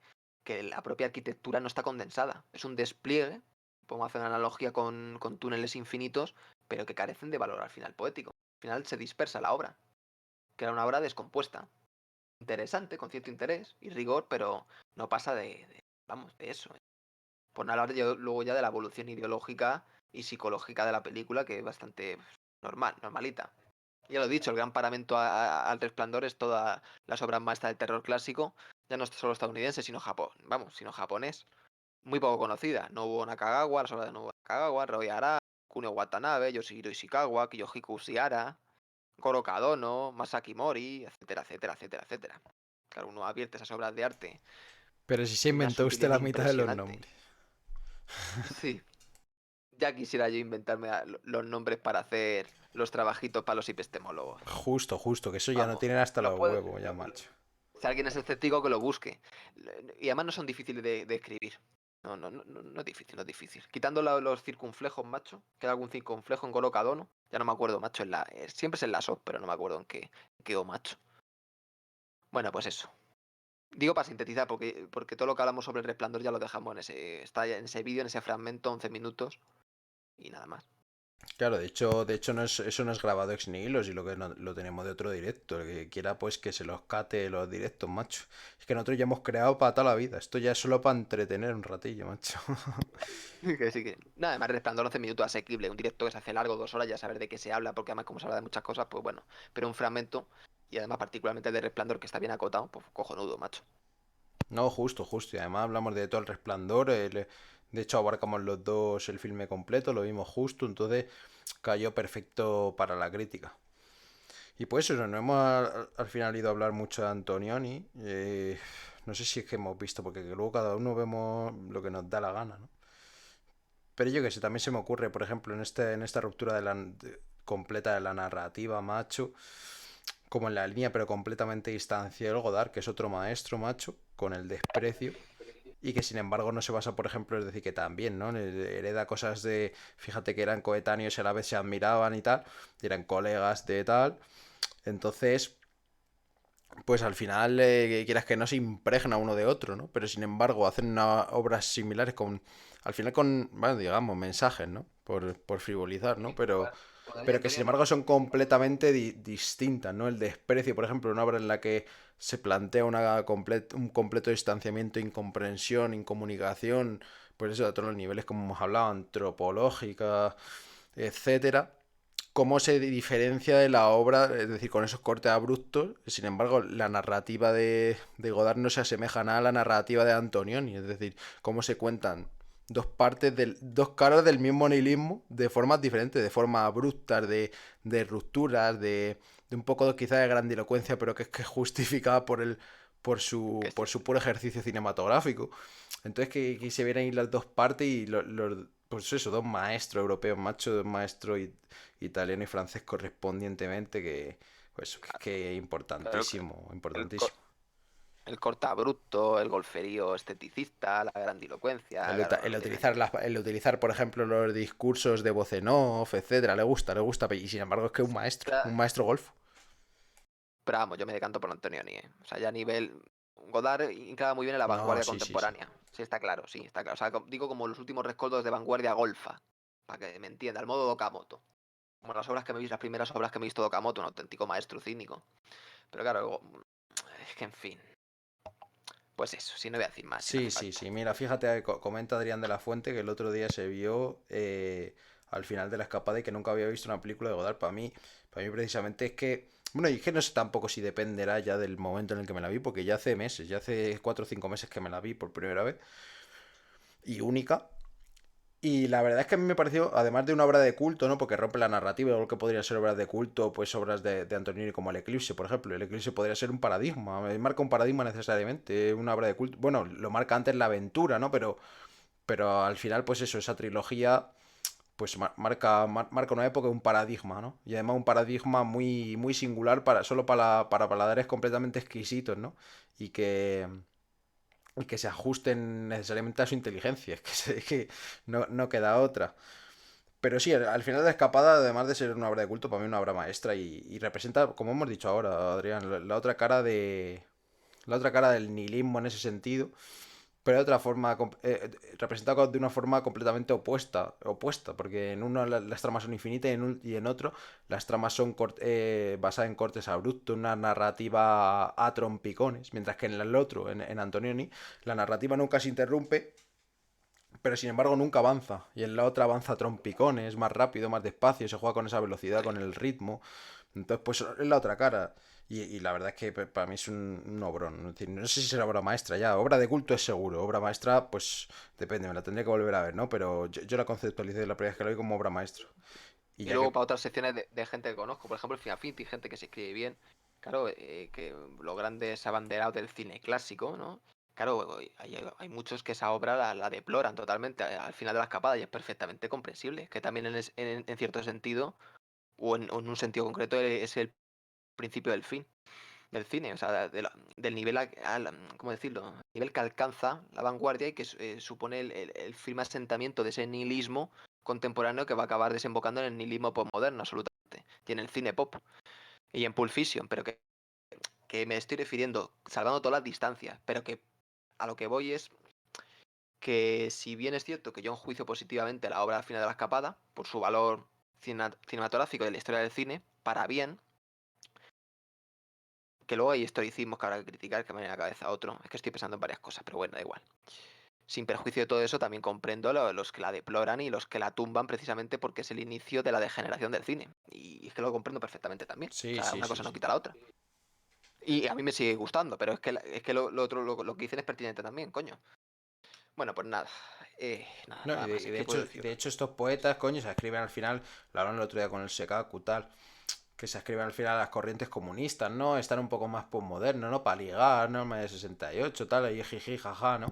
la propia arquitectura no está condensada. Es un despliegue, podemos hacer una analogía con túneles infinitos, pero que carecen de valor al final poético. Al final se dispersa la obra, que era una obra descompuesta. Interesante, con cierto interés y rigor, pero no pasa vamos, de eso. Por no hablar luego ya de la evolución ideológica y psicológica de la película, que es bastante normal, normalita. Ya lo he dicho, el gran paramento al Resplandor es todas las obras maestras del terror clásico, ya no solo estadounidense, sino sino japonés. Muy poco conocida. Nobuo Nakagawa, las obras de Nobuo Nakagawa, Roy Araki, Kunio Watanabe, Yoshihiro Ishikawa, Kiyohiko Uehara, Goro Kadono, Masaki Mori, etcétera, etcétera, etcétera, etcétera. Claro, uno advierte esas obras de arte Pero si se con una inventó usted sutileza la mitad de los impresionante. nombres. Sí, ya quisiera yo inventarme los nombres para hacer los trabajitos para los epistemólogos. Justo, que eso ya no Vamos, tienen hasta lo los puedo. huevos, ya, macho. Si alguien es escéptico, que lo busque. Y además no son difíciles de escribir. No es difícil, no es difícil. Quitando los circunflejos, macho. Queda algún circunflejo en Goro Kadono. Ya no me acuerdo, macho. Siempre es en la SOP, pero no me acuerdo en qué o macho. Bueno, pues eso. Digo para sintetizar, porque todo lo que hablamos sobre el Resplandor ya lo dejamos está en ese vídeo, en ese fragmento, 11 minutos. Y nada más. Claro, de hecho eso no es grabado ex nihilo, si lo que lo tenemos de otro directo. El que quiera, pues que se los cate los directos, macho. Es que nosotros ya hemos creado para toda la vida. Esto ya es solo para entretener un ratillo, macho. Que sí que. Nada, además Resplandor 11 minutos asequible. Un directo que se hace largo, 2 horas, ya saber de qué se habla, porque además como se habla de muchas cosas, pues bueno. Pero un fragmento, y además particularmente el de Resplandor, que está bien acotado, pues cojonudo, macho. No, justo. Y además hablamos de todo el resplandor. De hecho, abarcamos los dos el filme completo, lo vimos justo, entonces cayó perfecto para la crítica. Y pues eso, no hemos al final ido a hablar mucho de Antonioni. No sé si es que hemos visto, porque luego cada uno vemos lo que nos da la gana, ¿no? Pero yo que sé, también se me ocurre, por ejemplo, en esta ruptura completa de la narrativa, macho, como en la línea, pero completamente distanciado el Godard, que es otro maestro, macho, con el desprecio. Y que sin embargo no se basa, por ejemplo, es decir, que también, ¿no? Hereda cosas de, fíjate que eran coetáneos y a la vez se admiraban y tal, y eran colegas de tal. Entonces, pues al final, quieras que no se impregna uno de otro, ¿no? Pero sin embargo, hacen obras similares al final con, bueno, digamos, mensajes, ¿no? Por frivolizar, ¿no? Sí, Godard, Godard y Pero que sin Antonioni. embargo son completamente distintas, ¿no? El desprecio, por ejemplo, una obra en la que se plantea un completo distanciamiento, incomprensión, incomunicación, pues eso, a todos los niveles, como hemos hablado, antropológica, etcétera. Cómo se diferencia de la obra, es decir, con esos cortes abruptos, sin embargo, la narrativa de Godard no se asemeja nada a la narrativa de Antonioni, es decir, cómo se cuentan dos caras del mismo nihilismo de formas diferentes, de formas abruptas, de rupturas, de un poco quizá de grandilocuencia, pero que es justificada Que por sí. su puro ejercicio cinematográfico. Entonces que se vieran ahí las dos partes y pues eso, dos maestros europeos, macho, dos maestros italiano y francés correspondientemente, que pues que Claro, importantísimo, el, co- importantísimo. el cortabrupto, el golferío esteticista, la grandilocuencia, claro, no tiene nada. El utilizar, por ejemplo, los discursos de voz en off, etcétera, le gusta, y sin embargo es que es un maestro golfo. Pero vamos, yo me decanto por Antonioni, ¿eh? O sea, ya a nivel. Godard entraba muy bien en la No, vanguardia sí. contemporánea. Sí, está claro, sí, está claro. O sea, digo como los últimos rescoldos de vanguardia golfa. Para que me entienda, el modo Okamoto. Como las primeras obras que me he visto de Okamoto, un auténtico maestro cínico. Pero claro, es que en fin. Pues eso, si no voy a decir más, si no hace falta. Sí. Mira, fíjate, comenta Adrián de la Fuente que el otro día se vio al final de la escapada y que nunca había visto una película de Godard. Para mí precisamente es que, bueno, y es que no sé tampoco si dependerá ya del momento en el que me la vi, porque ya hace meses, ya hace 4 o 5 meses que me la vi por primera vez y única. Y la verdad es que a mí me pareció, además de una obra de culto, ¿no? Porque rompe la narrativa, igual que podría ser obras de culto, pues obras de Antonioni como El Eclipse, por ejemplo. El Eclipse podría ser un paradigma, marca un paradigma necesariamente, una obra de culto. Bueno, lo marca antes la aventura, ¿no? Pero al final, pues eso, esa trilogía, pues marca una época, un paradigma, ¿no? Y además un paradigma muy singular solo para paladares completamente exquisitos, ¿no? Y que se ajusten necesariamente a su inteligencia, es que no queda otra. Pero sí, al final de Escapada, además de ser una obra de culto, para mí es una obra maestra y representa, como hemos dicho ahora, Adrián, la otra cara la otra cara del nihilismo en ese sentido, pero de otra forma, representado de una forma completamente opuesta, porque en uno las tramas son infinitas y en otro las tramas son basadas en cortes abruptos, una narrativa a trompicones, mientras que en el otro, en Antonioni, la narrativa nunca se interrumpe, pero sin embargo nunca avanza. Y en la otra avanza a trompicones, más rápido, más despacio, se juega con esa velocidad, con el ritmo. Entonces, pues es la otra cara. Y la verdad es que para mí es un obrón. Es decir, no sé si será obra maestra ya. Obra de culto es seguro. Obra maestra, pues depende, me la tendré que volver a ver, ¿no? Pero yo la conceptualicé la primera vez que la vi como obra maestra. Y Y ya luego que. para otras secciones de gente que conozco, por ejemplo, el Final Fantasy, gente que se escribe bien. Claro, que los grandes abanderados del cine clásico, ¿no? Claro, hay muchos que esa obra la deploran totalmente al final de la escapada y es perfectamente comprensible. Que también en cierto sentido, o en un sentido concreto, es el principio del fin del cine, o sea, del nivel, ¿cómo decirlo? Nivel que alcanza la vanguardia y que supone el firme asentamiento de ese nihilismo contemporáneo que va a acabar desembocando en el nihilismo postmoderno, absolutamente. Tiene el cine pop y en Pulp Fiction, pero que me estoy refiriendo, salvando todas las distancias, pero que a lo que voy es que si bien es cierto que yo enjuicio positivamente la obra Al final de la escapada, por su valor cinematográfico de la historia del cine, para bien, que luego hay historicismos que habrá que criticar, que me viene a la cabeza otro. Es que estoy pensando en varias cosas, pero bueno, da igual. Sin perjuicio de todo eso, también comprendo los que la deploran y los que la tumban precisamente porque es el inicio de la degeneración del cine. Y es que lo comprendo perfectamente también. O Sí, sea, sí, una sí, cosa no sí. quita la otra. Y a mí me sigue gustando, pero es que lo otro, lo que dicen es pertinente también, coño. Bueno, pues nada. No, Nada más. y Es de que puedo hecho, decir. estos poetas, coño, se escriben al final, lo hablan el otro día con el Sekaku, tal, que se escriben al final a las corrientes comunistas, ¿no? Están un poco más postmodernos, ¿no? Para ligar, ¿no? Más de 68, tal, ahí jiji, jaja, ¿no?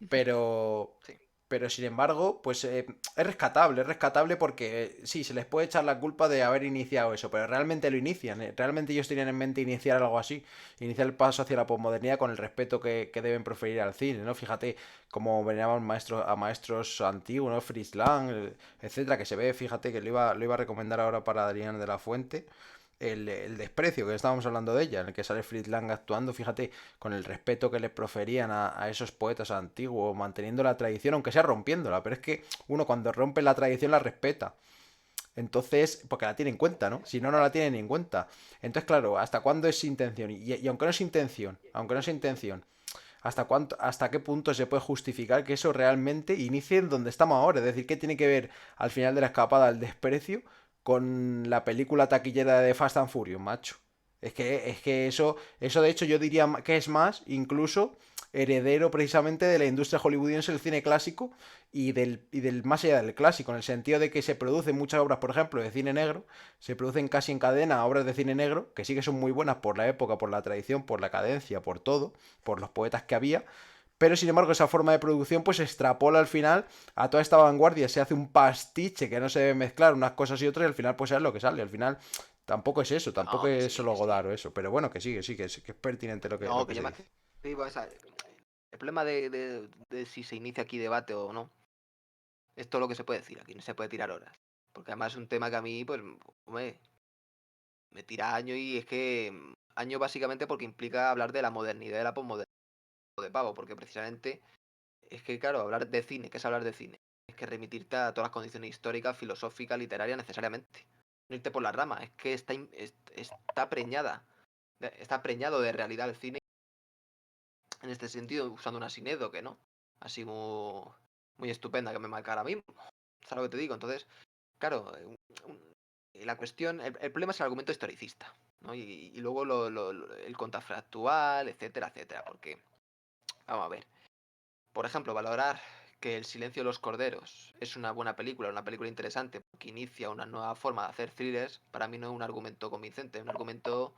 Pero, Sí. pero sin embargo, pues es rescatable porque sí, se les puede echar la culpa de haber iniciado eso, pero realmente lo inician, realmente ellos tenían en mente iniciar algo así, iniciar el paso hacia la posmodernidad con el respeto que deben proferir al cine, ¿no? Fíjate cómo veneraban maestros, a maestros antiguos, ¿no? Fritz Lang, etcétera, que se ve, fíjate que lo iba a recomendar ahora para Adrián de la Fuente. El desprecio que estábamos hablando de ella, en el que sale Fritz Lang actuando, fíjate, con el respeto que les proferían a esos poetas antiguos, manteniendo la tradición, aunque sea rompiéndola, pero es que uno cuando rompe la tradición la respeta. Entonces, porque la tiene en cuenta, ¿no? Si no, no la tiene ni en cuenta. Entonces, claro, ¿hasta cuándo es intención? Y aunque no es intención, aunque no es intención, ¿hasta qué punto se puede justificar que eso realmente inicie en donde estamos ahora? Es decir, ¿qué tiene que ver al final de la escapada el desprecio con la película taquillera de Fast and Furious, macho? Es que eso de hecho yo diría que es más, incluso heredero precisamente de la industria hollywoodiense, el cine clásico y del más allá del clásico, en el sentido de que se producen muchas obras, por ejemplo, de cine negro, se producen casi en cadena obras de cine negro, que sí que son muy buenas por la época, por la tradición, por la cadencia, por todo, por los poetas que había, pero sin embargo esa forma de producción pues se extrapola al final a toda esta vanguardia, se hace un pastiche que no se debe mezclar unas cosas y otras y al final pues es lo que sale, al final tampoco es eso, tampoco No, que es sí, solo que sí. Godard o eso, pero bueno, que es pertinente lo No, que que se yo me dice. digo, el problema de si se inicia aquí debate o no, es todo lo que se puede decir aquí, no se puede tirar horas. Porque además es un tema que a mí, pues, hombre, me tira años y es que años básicamente porque implica hablar de la modernidad y de la posmodernidad de pavo, porque precisamente es que, claro, hablar de cine, ¿qué es hablar de cine? Es que remitirte a todas las condiciones históricas, filosóficas, literarias necesariamente. No irte por las ramas, es que está preñada, está preñado de realidad el cine en este sentido, usando una Sinedo que no, así muy estupenda que me marca ahora mismo. ¿Sabes lo que te digo? Entonces, claro, la cuestión, el problema es el argumento historicista, ¿no? Y luego el contrafactual, etcétera, etcétera. Porque, vamos a ver, por ejemplo, valorar que El silencio de los corderos es una buena película, una película interesante, que inicia una nueva forma de hacer thrillers, para mí no es un argumento convincente, es un argumento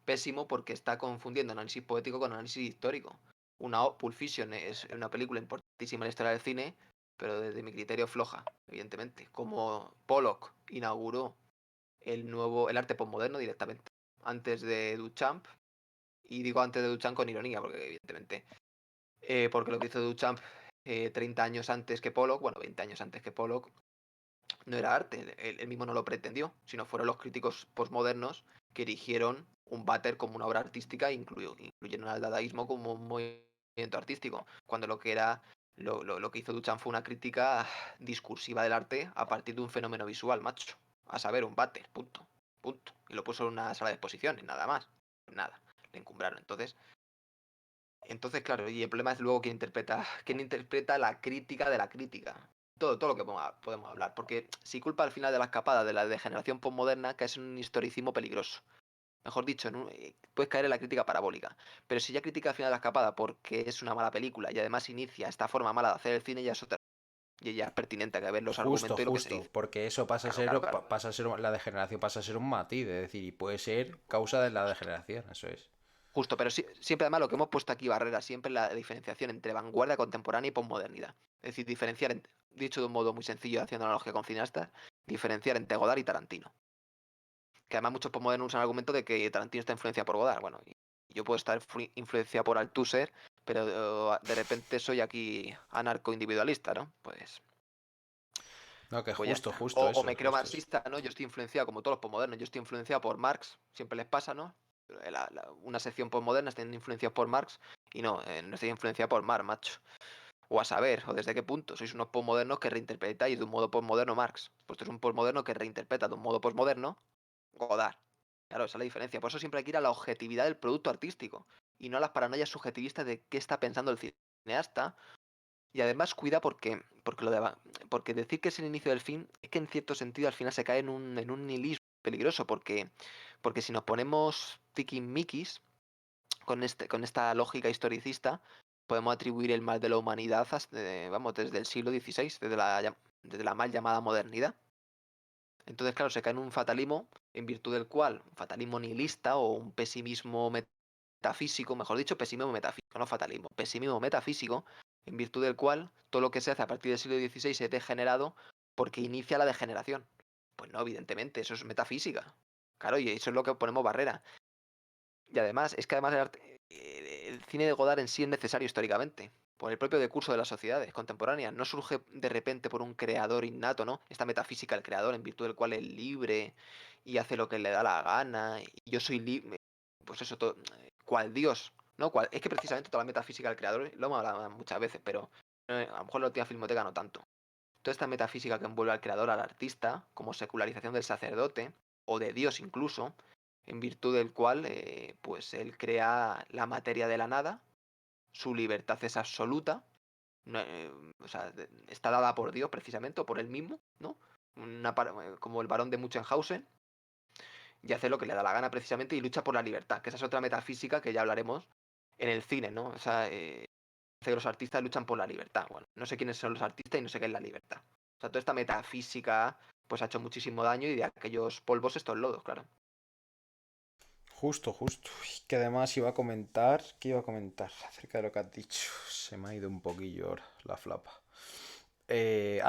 pésimo porque está confundiendo análisis poético con análisis histórico. Pulp Fiction es una película importantísima en la historia del cine, pero desde mi criterio floja, evidentemente. Como Pollock inauguró el arte postmoderno directamente, antes de Duchamp, y digo antes de Duchamp con ironía, porque evidentemente, porque lo que hizo Duchamp 30 años antes que Pollock, bueno, 20 años antes que Pollock, no era arte, él mismo no lo pretendió, sino fueron los críticos postmodernos que erigieron un váter como una obra artística, incluyeron al dadaísmo como un movimiento artístico, cuando lo que era lo que hizo Duchamp fue una crítica discursiva del arte a partir de un fenómeno visual, macho. A saber, un váter, punto, punto. Y lo puso en una sala de exposiciones, nada más. Nada, le encumbraron. Entonces, Entonces, claro, y el problema es luego quién interpreta la crítica de la crítica. Todo lo que podemos hablar. Porque si culpa al final de la escapada de la degeneración postmoderna, que es un historicismo peligroso. Mejor dicho, puedes caer en la crítica parabólica. Pero si ya critica al final de la escapada porque es una mala película y además inicia esta forma mala de hacer el cine, ya es otra. Y ya es pertinente que ver los argumentos y lo que se Justo, dice. porque eso pasa a Claro, ser, claro, claro. pasa a ser, la degeneración pasa a ser un matiz, es decir, y puede ser causa de la Justo. degeneración, eso es. Justo, pero siempre además lo que hemos puesto aquí barrera, siempre la diferenciación entre vanguardia contemporánea y posmodernidad. Es decir, dicho de un modo muy sencillo, haciendo analogía con cineastas, diferenciar entre Godard y Tarantino. Que además muchos posmodernos usan el argumento de que Tarantino está influenciado por Godard. Bueno, y yo puedo estar influenciado por Althusser, pero de repente soy aquí anarco-individualista, ¿no? No, que Pues ya justo, está. justo O eso, me creo justo eso. marxista, ¿no? Yo estoy influenciado, como todos los posmodernos, yo estoy influenciado por Marx, siempre les pasa, ¿no? Una sección posmoderna está influenciada por Marx y no estoy influenciado por Marx, macho. O a saber, o desde qué punto. Sois unos posmodernos que reinterpretáis de un modo posmoderno Marx. Pues tú eres un posmoderno que reinterpreta de un modo posmoderno Godard. Claro, esa es la diferencia. Por eso siempre hay que ir a la objetividad del producto artístico y no a las paranoias subjetivistas de qué está pensando el cineasta. Y además cuida porque decir que es el inicio del fin es que en cierto sentido al final se cae en un nihilismo peligroso porque si nos ponemos tiquismiquis con esta lógica historicista podemos atribuir el mal de la humanidad vamos, desde el siglo XVI, desde la mal llamada modernidad. Entonces, claro, se cae en un fatalismo en virtud del cual, un fatalismo nihilista o un pesimismo metafísico, mejor dicho, pesimismo metafísico, no fatalismo, pesimismo metafísico, en virtud del cual todo lo que se hace a partir del siglo XVI es degenerado porque inicia la degeneración. Pues no, evidentemente, eso es metafísica. Claro, y eso es lo que ponemos barrera. Y además, es que además el cine de Godard en sí es necesario históricamente, por el propio decurso de las sociedades contemporáneas. No surge de repente por un creador innato, ¿no? Esta metafísica del creador, en virtud del cual es libre y hace lo que le da la gana. Y yo soy libre, pues eso, cual Dios, ¿no? Es que precisamente toda la metafísica del creador, lo hemos hablado muchas veces, pero a lo mejor en la última filmoteca no tanto. Toda esta metafísica que envuelve al creador, al artista, como secularización del sacerdote, o de Dios incluso, en virtud del cual pues él crea la materia de la nada, su libertad es absoluta, o sea, está dada por Dios precisamente, o por él mismo, ¿no? Como el barón de Munchausen, y hace lo que le da la gana precisamente y lucha por la libertad, que esa es otra metafísica que ya hablaremos en el cine, ¿no? O sea, que los artistas luchan por la libertad. Bueno, no sé quiénes son los artistas y no sé qué es la libertad. O sea, toda esta metafísica pues ha hecho muchísimo daño y de aquellos polvos estos lodos, claro. Justo, justo. Y que además iba a comentar, ¿qué iba a comentar acerca de lo que has dicho? Se me ha ido un poquillo ahora la flapa.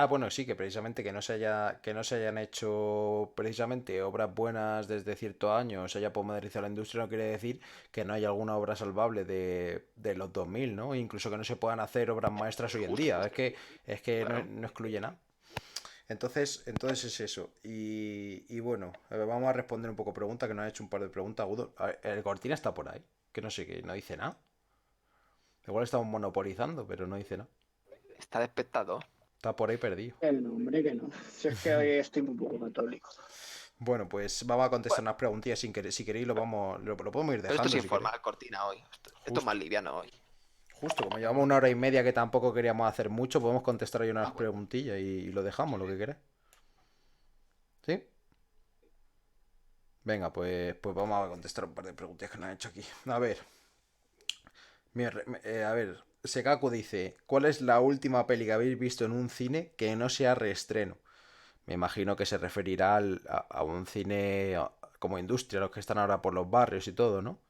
Bueno, sí, que precisamente que no se hayan hecho precisamente obras buenas desde cierto año, se haya modernizado la industria, no quiere decir que no haya alguna obra salvable de los 2000, ¿no? Incluso que no se puedan hacer obras maestras hoy en Justo, día. justo. Es que no, Claro. no excluye nada. Entonces es eso. Y bueno, vamos a responder un poco preguntas que nos ha hecho un par de preguntas. Agudo. A ver, el Cortina está por ahí, que no sé qué, no dice nada. Igual estamos monopolizando, pero no dice nada. Está despectado. Está por ahí perdido. Que no, hombre, que no. Si es que hoy estoy muy poco católico. Bueno, pues vamos a contestar Bueno, unas preguntillas sin querer. Si queréis lo podemos ir pero esto es dejando si queréis. informal, Cortina, hoy. Esto es más Justo. liviano hoy. Justo, como llevamos una hora y media que tampoco queríamos hacer mucho, podemos contestar ahí unas Ah, bueno. preguntillas y lo dejamos, lo que queráis. ¿Sí? Venga, pues vamos a contestar un par de preguntas que nos han hecho aquí. A ver, a ver, Sekaku dice, ¿cuál es la última peli que habéis visto en un cine que no sea reestreno? Me imagino que se referirá a un cine como industria, los que están ahora por los barrios y todo, ¿no? Coño.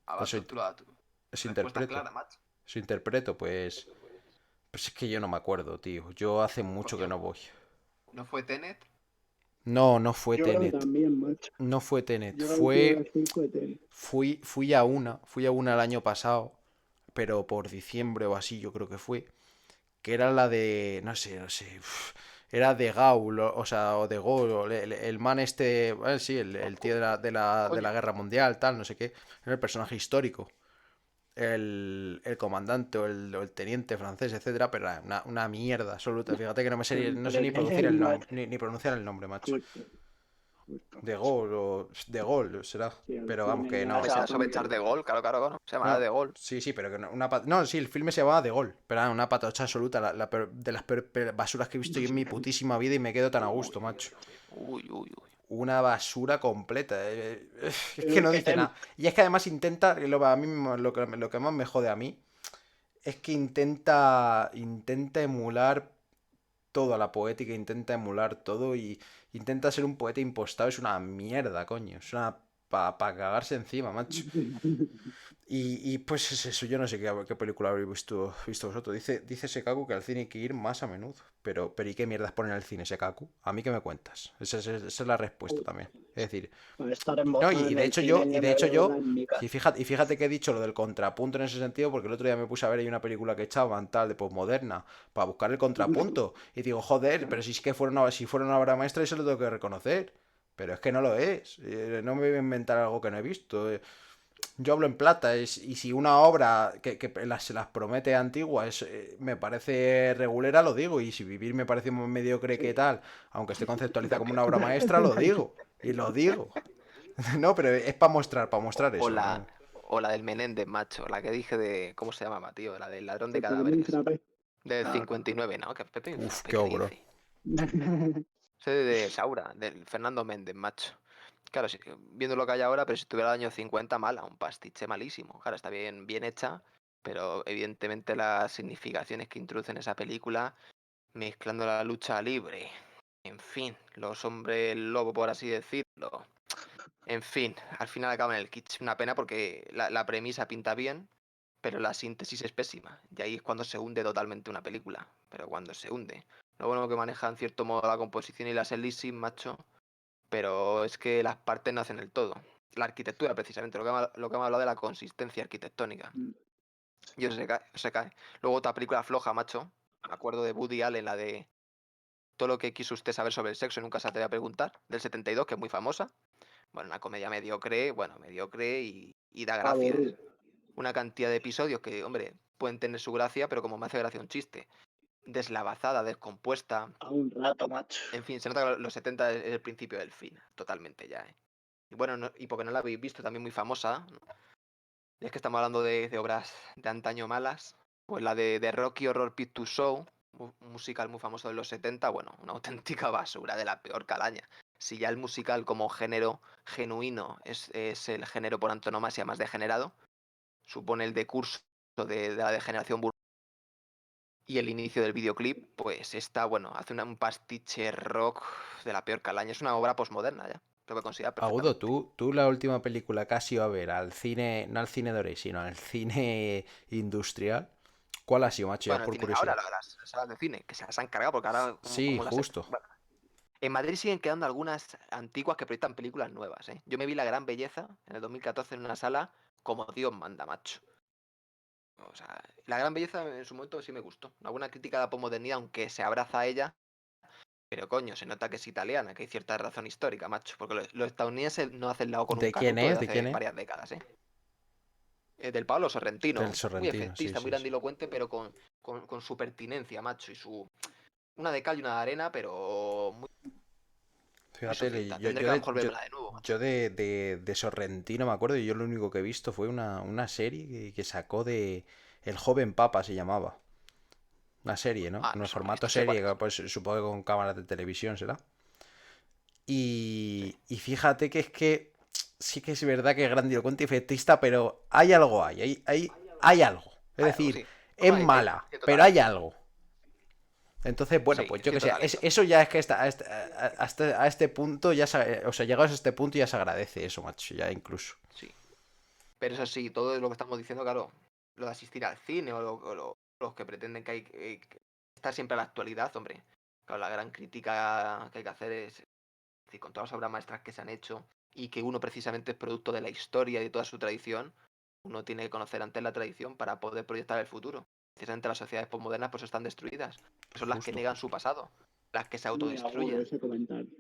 Ah, va, Eso, tú lo das tú. eso Respuesta interpreto. clara, macho. Eso interpreto, pues es que yo no me acuerdo, tío. Yo hace mucho que Coño, no voy. ¿no fue Tenet? No, no fue Yo creo que Tenet. también, macho. No fue Tenet. Yo la última vez fue tele. Fui a una el año pasado, pero por diciembre o así yo creo que fue, que era la de, no sé, era de Gaul, o sea, o de Gaulle, o el man este, sí, el tío de la Coño. Guerra Mundial, tal, no sé qué, era el personaje histórico, el comandante o el teniente francés, etcétera, pero era una mierda absoluta, fíjate que no sé ni Pero producir que el es, nombre, macho. ni pronunciar el nombre, macho. Escucha. justo. De Gaulle o de Gaulle será. Sí, el Pero vamos, cine que ya no. Que se será va sobre echar de gol, claro. Se llamará No, de gol. sí, sí, pero que no, no, sí, el filme se llamaba De Gol, pero era una patocha absoluta, de las peores basuras que he visto yo en mi putísima vida y me quedo tan a gusto, macho. Uy. Una basura completa. Es que Pero no que dice nada. Y es que además intenta, a mí lo que más me jode a mí, es que intenta emular toda la poética, intenta emular todo y intenta ser un poeta impostado. Es una mierda, coño. Es una para cagarse encima, macho. Y pues es eso, yo no sé qué película habréis visto vosotros. Dice Sekaku que al cine hay que ir más a menudo. Pero ¿y qué mierdas ponen al cine, Sekaku? ¿A mí qué me cuentas? Esa es la respuesta también. Es decir, para estar no, embotado y en de el hecho cine y yo de me hecho veo yo, en mi casa. y fíjate que he dicho lo del contrapunto en ese sentido, porque el otro día me puse a ver ahí una película que echaban tal de posmoderna para buscar el contrapunto. Y digo, joder, pero si es que si fuera una obra maestra, eso lo tengo que reconocer. Pero es que no lo es. No me voy a inventar algo que no he visto. Yo hablo en plata, y si una obra que se las promete antigua me parece regulera, lo digo. Y si Vivir me parece más mediocre que Sí. tal, aunque esté conceptualizada como una obra maestra, lo digo. Y lo digo. No, pero es para mostrar O eso, la, ¿no? o la del Menéndez, macho. La que dije de. ¿Cómo se llamaba, tío? La del ladrón de El pequeño cadáveres. frappé. Del Ah. 59, ¿no? ¿Qué Pepe Uf, Frappé qué qué obro. dice? Ese de Saura, del Fernando Méndez, macho. Claro, viendo lo que hay ahora, pero si estuviera el año 50, mala, un pastiche malísimo. Claro, está bien hecha, pero evidentemente las significaciones que introduce en esa película, mezclando la lucha libre, en fin, los hombres lobo, por así decirlo. En fin, al final acaba en el kitsch. Una pena porque la premisa pinta bien, pero la síntesis es pésima. Y ahí es cuando se hunde totalmente una película. Pero cuando se hunde. Lo bueno que maneja en cierto modo la composición y las elisis, macho. Pero es que las partes no hacen el todo. La arquitectura, precisamente, lo que hemos hablado de la consistencia arquitectónica. Y eso se cae. Luego otra película floja, macho. Me acuerdo de Woody Allen, la de Todo lo que quiso usted saber sobre el sexo y nunca se atreve a preguntar, del 72, que es muy famosa. Bueno, una comedia mediocre y da gracias. Aburrido. Una cantidad de episodios que, hombre, pueden tener su gracia, pero como me hace gracia un chiste. Deslavazada, descompuesta. A un rato, macho. En fin, se nota que los 70 es el principio del fin, totalmente ya, ¿eh? Y bueno, y porque no la habéis visto, también muy famosa, ¿no? Es que estamos hablando de obras de antaño malas, pues la de Rocky Horror Picture Show, un musical muy famoso de los 70, bueno, una auténtica basura de la peor calaña. Si ya el musical como género genuino es el género por antonomasia más degenerado, supone el decurso de la degeneración y el inicio del videoclip, pues está, bueno, hace un pastiche rock de la peor calaña. Es una obra posmoderna ya, lo que considerar Agudo, perfectamente. tú la última película que has ido a ver al cine, no al cine de Orey, sino al cine industrial, ¿cuál ha sido, macho? Ya Bueno, el por cine de ahora, curiosidad. las salas de cine, que se las han cargado porque ahora, Sí, como las... justo. Bueno, en Madrid siguen quedando algunas antiguas que proyectan películas nuevas, ¿eh? Yo me vi La Gran Belleza en el 2014 en una sala como Dios manda, macho. O sea, La Gran Belleza en su momento sí me gustó. Una buena crítica a la posmodernidad, aunque se abraza a ella. Pero coño, se nota que es italiana, que hay cierta razón histórica, macho. Porque los estadounidenses no hacen lado con un ¿De quién canuto es? desde ¿De quién hace es? varias décadas, ¿eh? Del Pablo Del Sorrentino. Muy Sorrentino, sí, efectista, muy sí, sí. grandilocuente, pero con su pertinencia, macho. Y su. Una de cal y una de arena, pero muy Fíjate, sucinta. Tendré que a lo mejor verla de nuevo, macho. yo de Sorrentino me acuerdo y yo lo único que he visto fue una serie que sacó de El joven papa se llamaba. Una serie, ¿no? Ah, En no el sé cuál es. formato Esto sé cuál serie, es. pues supongo que con cámaras de televisión será. Y fíjate que es que sí que es verdad que es grandilocuente y efectista, pero hay algo hay algo. Es Hay algo, decir, sí. No, es no, mala, sí, pero hay totalmente. algo. Entonces, bueno, Sí, pues yo que cierto sé, talento. eso ya es que a este punto ya o sea, llegados a este punto ya se agradece eso, macho, ya incluso. Sí. Pero eso sí, todo lo que estamos diciendo, claro, lo de asistir al cine los que pretenden que hay que estar siempre a la actualidad, hombre. Claro, la gran crítica que hay que hacer es decir, con todas las obras maestras que se han hecho y que uno precisamente es producto de la historia y de toda su tradición, uno tiene que conocer antes la tradición para poder proyectar el futuro. Precisamente las sociedades postmodernas pues están destruidas. Son las que Justo, niegan su justo. pasado, las que se Muy agudo autodestruyen ese comentario.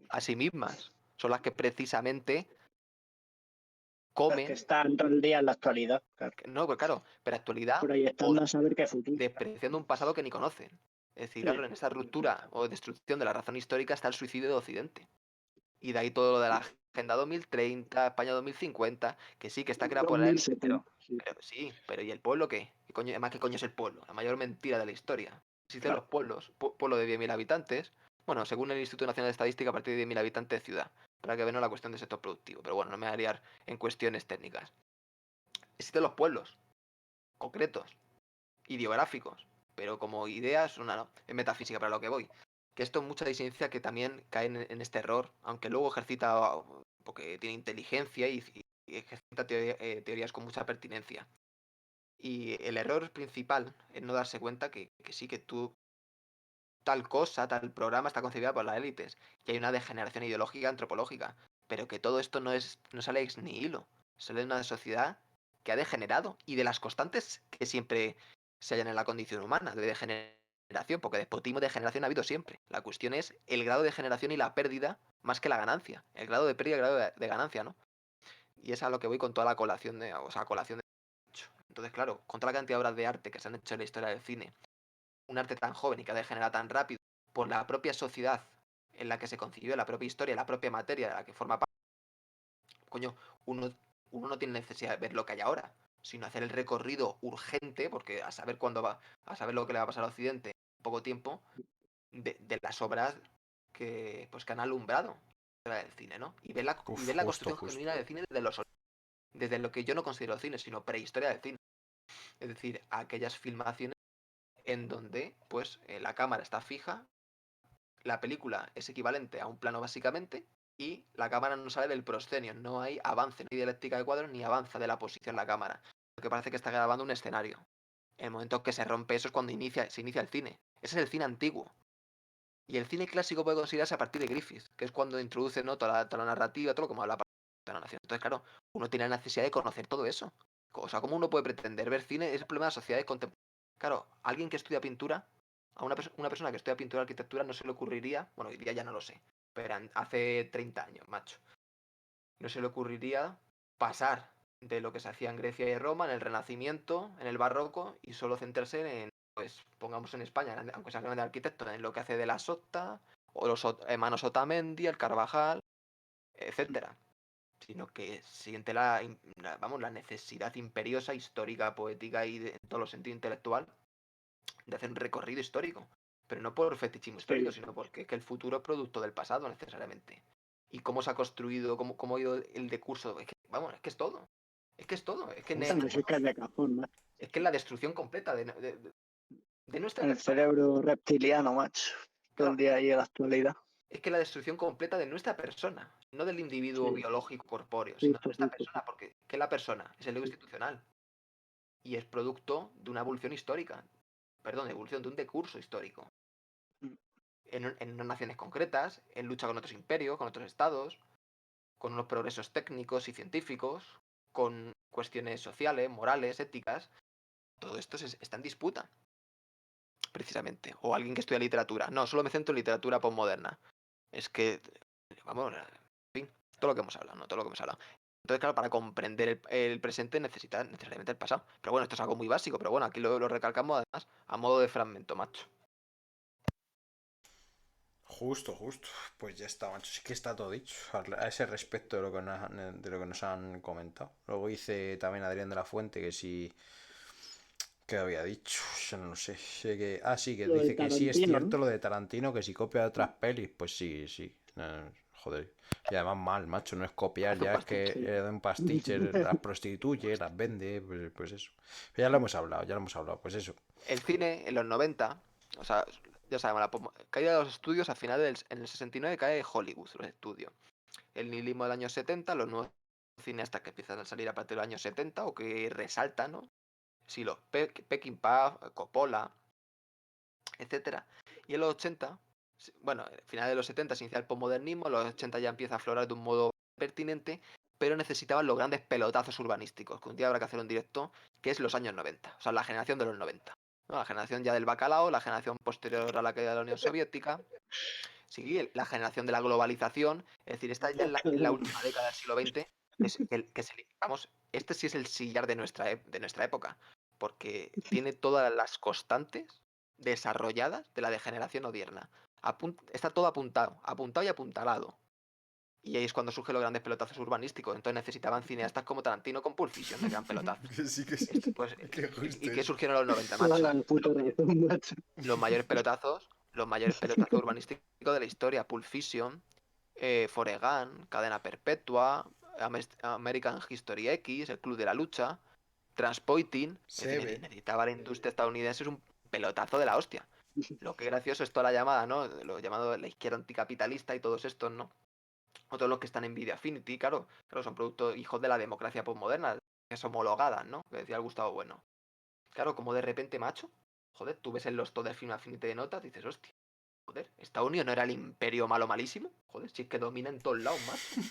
a sí mismas. Son las que precisamente Las que comen, están todo el día en la actualidad, claro. no, pues claro, pero actualidad Proyectando a saber qué futuro. despreciando un pasado que ni conocen. Es decir, Sí. claro, en esa ruptura o destrucción de la razón histórica está el suicidio de Occidente. Y de ahí todo lo de la Agenda 2030, España 2050, que sí, que está creada por la élite, 2070, sí. pero sí, pero ¿y el pueblo qué? ¿Qué coño, además, ¿qué coño es el pueblo? La mayor mentira de la historia. Existen Claro. los pueblos, pueblo de 10.000 habitantes, bueno, según el Instituto Nacional de Estadística, a partir de 10.000 habitantes de ciudad, para que vean la cuestión del sector productivo, pero bueno, no me voy a liar en cuestiones técnicas. Existen los pueblos, concretos, ideográficos, pero como ideas, es metafísica para lo que voy. Que esto es mucha disidencia que también cae en este error, aunque luego ejercita, porque tiene inteligencia y ejercita teorías con mucha pertinencia. Y el error principal es no darse cuenta que sí, que tú, tal cosa, tal programa está concebida por las élites, que hay una degeneración ideológica, antropológica, pero que todo esto no sale ex nihilo, sale de una sociedad que ha degenerado y de las constantes que siempre se hallan en la condición humana, de degeneración, porque despotismo y degeneración ha habido siempre. La cuestión es el grado de degeneración y la pérdida más que la ganancia, el grado de pérdida y el grado de ganancia, ¿no? Y es a lo que voy con toda la colación colación de hecho. Entonces, claro, con toda la cantidad de obras de arte que se han hecho en la historia del cine, un arte tan joven y que ha degenerado tan rápido por la propia sociedad en la que se concibió, la propia historia, la propia materia de la que forma parte, coño, uno, uno no tiene necesidad de ver lo que hay ahora, sino hacer el recorrido urgente, porque a saber cuándo va, a saber lo que le va a pasar a Occidente en poco tiempo, de las obras que han alumbrado el cine, ¿no? Y ver la Justo, construcción justo. genuina del cine desde lo que yo no considero cine, sino prehistoria del cine. Es decir, aquellas filmaciones en donde pues la cámara está fija, la película es equivalente a un plano básicamente y la cámara no sale del proscenio, no hay avance, no hay dialéctica de cuadros ni avanza de la posición la cámara, porque parece que está grabando un escenario. El momento que se rompe eso es cuando se inicia el cine. Ese es el cine antiguo. Y el cine clásico puede considerarse a partir de Griffith, que es cuando introduce, ¿no?, toda la narrativa, todo lo como habla de la nación. Entonces, claro, uno tiene la necesidad de conocer todo eso. O sea, ¿cómo uno puede pretender ver cine? Es el problema de las sociedades contemporáneas. Claro, alguien que estudia pintura, a una persona que estudia pintura o arquitectura no se le ocurriría, bueno, hoy día ya no lo sé, pero hace 30 años, macho, no se le ocurriría pasar de lo que se hacía en Grecia y Roma, en el Renacimiento, en el Barroco, y solo centrarse en, pues, pongamos en España, aunque sea grande arquitecto, en lo que hace de la Sota, o los hermanos Otamendi, el Carvajal, etcétera. Sino que siente vamos, la necesidad imperiosa, histórica, poética y en todos los sentidos intelectual de hacer un recorrido histórico. Pero no por fetichismo histórico, Sí. sino porque es que el futuro es producto del pasado necesariamente. Y cómo se ha construido, cómo ha ido el decurso. Es que, vamos, es que es todo. Es que es todo. Es que, Justo. Es que es de cajón, macho. es que es la destrucción completa de nuestra El persona. cerebro reptiliano, macho. Todo el Claro, día ahí en la actualidad. es que la destrucción completa de nuestra persona. No del individuo Sí, biológico corpóreo, sino de justo, nuestra justo. persona. Porque, ¿qué es la persona? Es el ego institucional. Y es producto de una evolución histórica. Perdón, evolución de un decurso histórico. En unas naciones concretas, en lucha con otros imperios, con otros estados, con unos progresos técnicos y científicos, con cuestiones sociales, morales, éticas. Todo esto está en disputa, precisamente. O alguien que estudia literatura. No, solo me centro en literatura postmoderna. Es que, vamos, en fin, todo lo que hemos hablado, ¿no? Todo lo que hemos hablado. Entonces, claro, para comprender el presente necesita necesariamente el pasado. Pero bueno, esto es algo muy básico, pero bueno, aquí lo recalcamos además a modo de fragmento, macho. Justo, justo. Pues ya está, macho. Sí que está todo dicho. A ese respecto de lo que nos han comentado. Luego dice también Adrián de la Fuente que sí. ¿Qué había dicho? Yo no lo sé. Sí, que Lo de dice que sí es Tarantino, cierto ¿no? lo de Tarantino, que si copia de otras pelis, pues sí, sí. Joder. Y además mal, macho, no es copiar, Hace un ya es que pastiche. Sí. de un pastiche las prostituye, las vende, pues eso. Ya lo hemos hablado, pues eso. El cine en los 90, o sea, ya sabemos, la caída de los estudios al final en el 69 cae Hollywood, los estudios. El nihilismo del año 70, los nuevos cineastas que empiezan a salir a partir del año 70 o que resaltan, ¿no? Sí, los Peckinpah, Coppola, etcétera. Y en los 80, bueno, al final de los 70 se inicia el posmodernismo, los 80 ya empieza a aflorar de un modo pertinente, pero necesitaban los grandes pelotazos urbanísticos, que un día habrá que hacer un directo, que es los años 90, o sea, la generación de los 90. ¿No? La generación ya del bacalao, la generación posterior a la caída de la Unión Soviética, sí, la generación de la globalización, es decir, esta ya en la última década del siglo XX, vamos, este sí es el sillar de nuestra época, porque tiene todas las constantes desarrolladas de la degeneración odierna. Está todo apuntado, apuntado y apuntalado. Y ahí es cuando surgen los grandes pelotazos urbanísticos. Entonces necesitaban cineastas como Tarantino con Pulp Fiction de gran pelotazo. Sí que sí. Pues, Qué justo ¿y qué es. surgieron en los 90, Toda macho? la puta razón, macho. Los mayores pelotazos urbanísticos de la historia. Pulp Fiction, Forrest Gump, Cadena Perpetua, American History X, El Club de la Lucha, Transpoiting. Es decir, Seven. necesitaba la industria estadounidense un pelotazo de la hostia. Lo que es gracioso es toda la llamada, ¿no? Lo llamado la izquierda anticapitalista y todos estos, ¿no? O todos los que están en Video Affinity, claro, son productos hijos de la democracia postmoderna, que es homologada, ¿no? Que decía el Gustavo Bueno. Claro, como de repente, macho, joder, tú ves en los top de Film Affinity de notas, dices, hostia, joder, ¿Estados Unidos no era el imperio malo malísimo? Joder, si es que domina en todos lados, macho.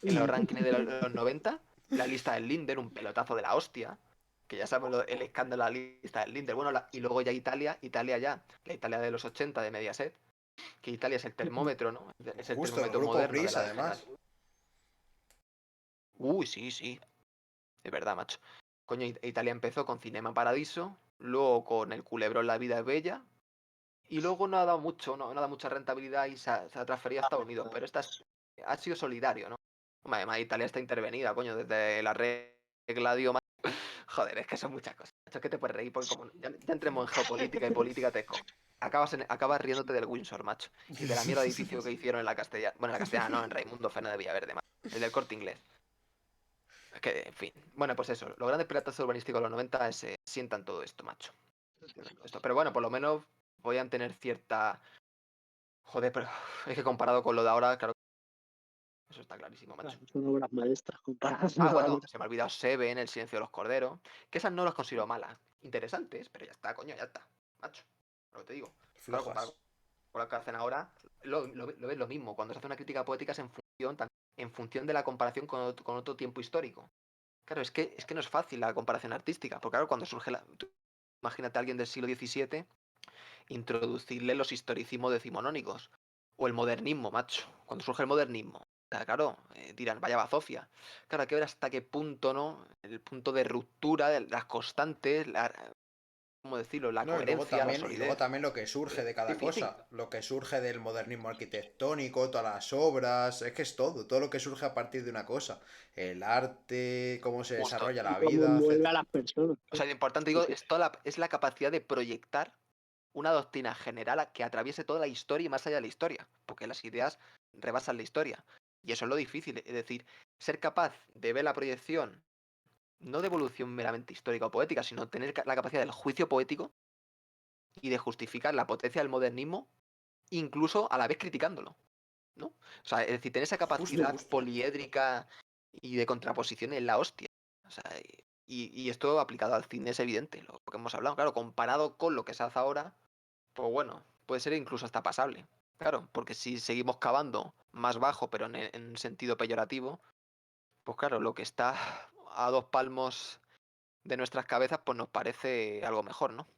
En los rankings de los 90, la lista del Linder, un pelotazo de la hostia. Que ya sabemos el escándalo de la lista del Linder. Bueno, y luego ya Italia ya, la Italia de los 80 de Mediaset, que Italia es el termómetro, ¿no? Es el Justo, el termómetro grupo moderno de Gris, la además. degeneración. Uy, sí, sí. Es verdad, macho. Coño, Italia empezó con Cinema Paradiso, luego con El Culebrón La Vida es Bella, y luego no ha dado mucho, no ha dado mucha rentabilidad y se ha transferido a Estados Unidos. Pero ha sido solidario, ¿no? Hombre, además Italia está intervenida, coño, desde la regla Dio. Joder, es que son muchas cosas. Es que te puedes reír porque como ya entremos en geopolítica y política teco. Acabas riéndote del Windsor, macho. Y de la mierda de edificio que hicieron en la Castellana. Bueno, en la Castellana no, en Raimundo Fernández de Villaverde, macho. El del Corte Inglés. Es que, en fin. Bueno, pues eso. Los grandes piratas urbanísticos de los 90 sientan todo esto, macho. Pero bueno, por lo menos podían tener cierta... Joder, pero es que comparado con lo de ahora, claro, eso está clarísimo, macho. Son obras maestras comparadas. Ah, bueno, se me ha olvidado Seven, El silencio de los corderos. Que esas no las considero malas. Interesantes, pero ya está, coño, ya está. Macho. Lo que te digo. Claro, Flojas. comparado con lo que hacen ahora, lo ves lo mismo. Cuando se hace una crítica poética es en función de la comparación con otro tiempo histórico. Claro, es que no es fácil la comparación artística. Porque claro, cuando surge imagínate a alguien del siglo XVII, introducirle los historicismos decimonónicos. O el modernismo, macho. Cuando surge el modernismo. Claro, dirán, vaya bazofia. Claro, hay que ver hasta qué punto, ¿no? El punto de ruptura, de las constantes, ¿cómo decirlo? La No, coherencia, la y luego solidez. también lo que surge de cada Difícil. cosa. Lo que surge del modernismo arquitectónico, todas las obras. Es que es todo lo que surge a partir de una cosa. El arte, cómo se Justo. desarrolla la Cómo vida, mueve etc. a las personas. O sea, lo importante, digo, es la capacidad de proyectar una doctrina general que atraviese toda la historia y más allá de la historia. Porque las ideas rebasan la historia. Y eso es lo difícil. Es decir, ser capaz de ver la proyección, no de evolución meramente histórica o poética, sino tener la capacidad del juicio poético y de justificar la potencia del modernismo, incluso a la vez criticándolo, ¿no? O sea, es decir, tener esa capacidad Justo. poliédrica y de contraposición en la hostia. O sea, y esto aplicado al cine es evidente, lo que hemos hablado. Claro, comparado con lo que se hace ahora, pues bueno, puede ser incluso hasta pasable. Claro, porque si seguimos cavando más bajo, pero en sentido peyorativo, pues claro, lo que está a 2 palmos de nuestras cabezas, pues nos parece algo mejor, ¿no?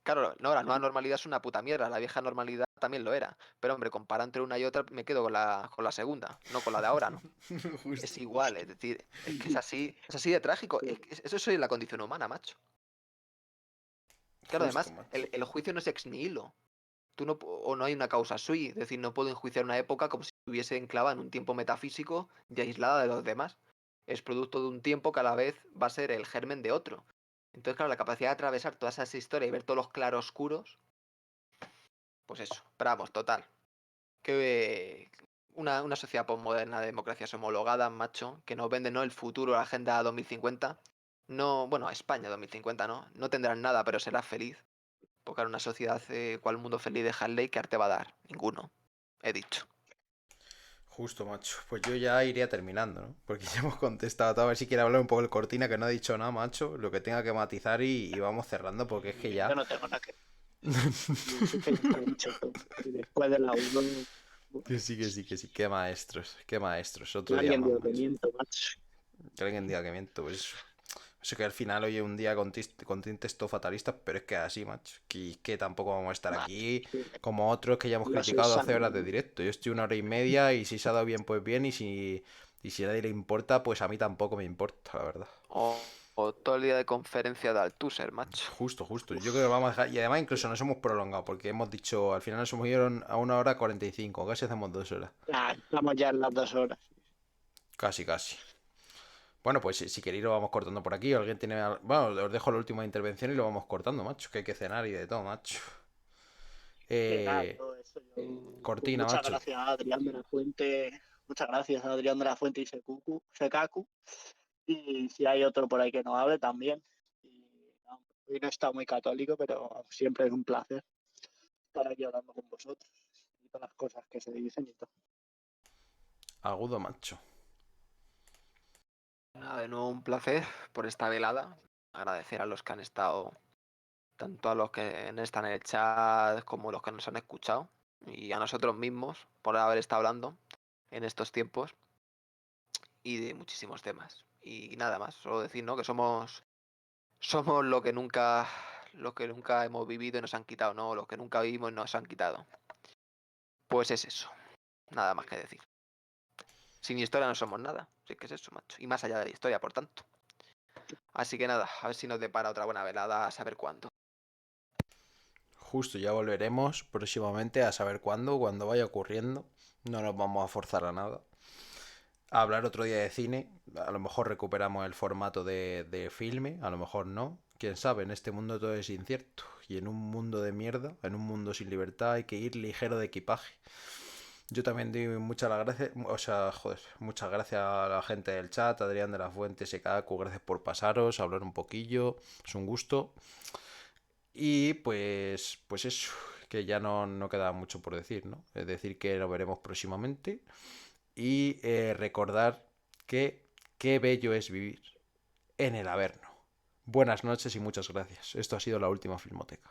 Claro, no, la nueva normalidad es una puta mierda, la vieja normalidad también lo era. Pero hombre, comparado entre una y otra, me quedo con la segunda, no con la de ahora, ¿no? Justo. Es igual, es decir, es que es así de trágico. Eso es la condición humana, macho. Claro, Justo, además, macho. el juicio no es ex nihilo. O no hay una causa sui, es decir, no puedo enjuiciar una época como si estuviese enclavada en un tiempo metafísico y aislada de los demás. Es producto de un tiempo que a la vez va a ser el germen de otro. Entonces, claro, la capacidad de atravesar toda esa historia y ver todos los claroscuros, pues eso, pero vamos, total. Que una sociedad postmoderna de democracias homologadas, macho, que nos vende no el futuro, la Agenda 2050, no, bueno, España 2050, ¿no? No tendrán nada, pero serás feliz. Porque era una sociedad, ¿cuál mundo feliz de Harley que arte va a dar? Ninguno, he dicho. Justo, macho. Pues yo ya iría terminando, ¿no? Porque ya hemos contestado todo. A ver si quiere hablar un poco el Cortina, que no ha dicho nada, macho. Lo que tenga que matizar y vamos cerrando, porque es que Yo ya. no tengo nada que y después de la 1, Que sí, que sí, que sí. Qué maestros, qué maestros. que Otro día alguien más, dio que macho. miento, macho. Que alguien diga que miento, pues eso. Eso que al final hoy es un día con tintes todo fatalistas, pero es que así, macho. Que tampoco vamos a estar aquí como otros que ya hemos Iba a ser criticado 12 sano, horas de directo. Yo estoy 1 hora y media y si se ha dado bien, pues bien. Y si a nadie le importa, pues a mí tampoco me importa, la verdad. Oh, O todo el día de conferencia de Althusser, macho. Justo. Yo creo que vamos a dejar. Y además incluso nos hemos prolongado, porque hemos dicho, al final nos hemos ido a 1 hora 45, casi hacemos 2 horas. Estamos ya en las 2 horas. Casi. Bueno, pues si queréis lo vamos cortando por aquí. ¿Alguien tiene Bueno, os dejo la última intervención y lo vamos cortando, macho. Que hay que cenar y de todo, macho. Que nada, Eh, todo eso. Pues Cortina, macho. Muchas gracias a Adrián de la Fuente y Sekaku. Y si hay otro por ahí que nos hable también. Y hoy no está muy católico, pero siempre es un placer estar aquí hablando con vosotros y todas las cosas que se dicen y todo. Agudo, macho. Nada, de nuevo un placer por esta velada. Agradecer a los que han estado, tanto a los que están en el chat como los que nos han escuchado. Y a nosotros mismos por haber estado hablando en estos tiempos. Y de muchísimos temas. Y nada más, solo decir, ¿no? Que somos lo que nunca hemos vivido y nos han quitado, ¿no? Lo que nunca vivimos y nos han quitado. Pues es eso. Nada más que decir. Sin historia no somos nada. Sí que es eso, macho. Y más allá de la historia, por tanto. Así que nada, a ver si nos depara otra buena velada, a saber cuándo. Justo, ya volveremos próximamente a saber cuándo vaya ocurriendo. No nos vamos a forzar a nada. A hablar otro día de cine. A lo mejor recuperamos el formato de filme, a lo mejor no. Quién sabe, en este mundo todo es incierto. Y en un mundo de mierda, en un mundo sin libertad, hay que ir ligero de equipaje. Yo también doy muchas gracias, muchas gracias a la gente del chat, Adrián de la Fuente, Sekaku, gracias por pasaros, hablar un poquillo, es un gusto. Y pues eso, que ya no queda mucho por decir, ¿no? Es decir, que nos veremos próximamente y recordar que qué bello es vivir en el Averno. Buenas noches y muchas gracias. Esto ha sido la última Filmoteca.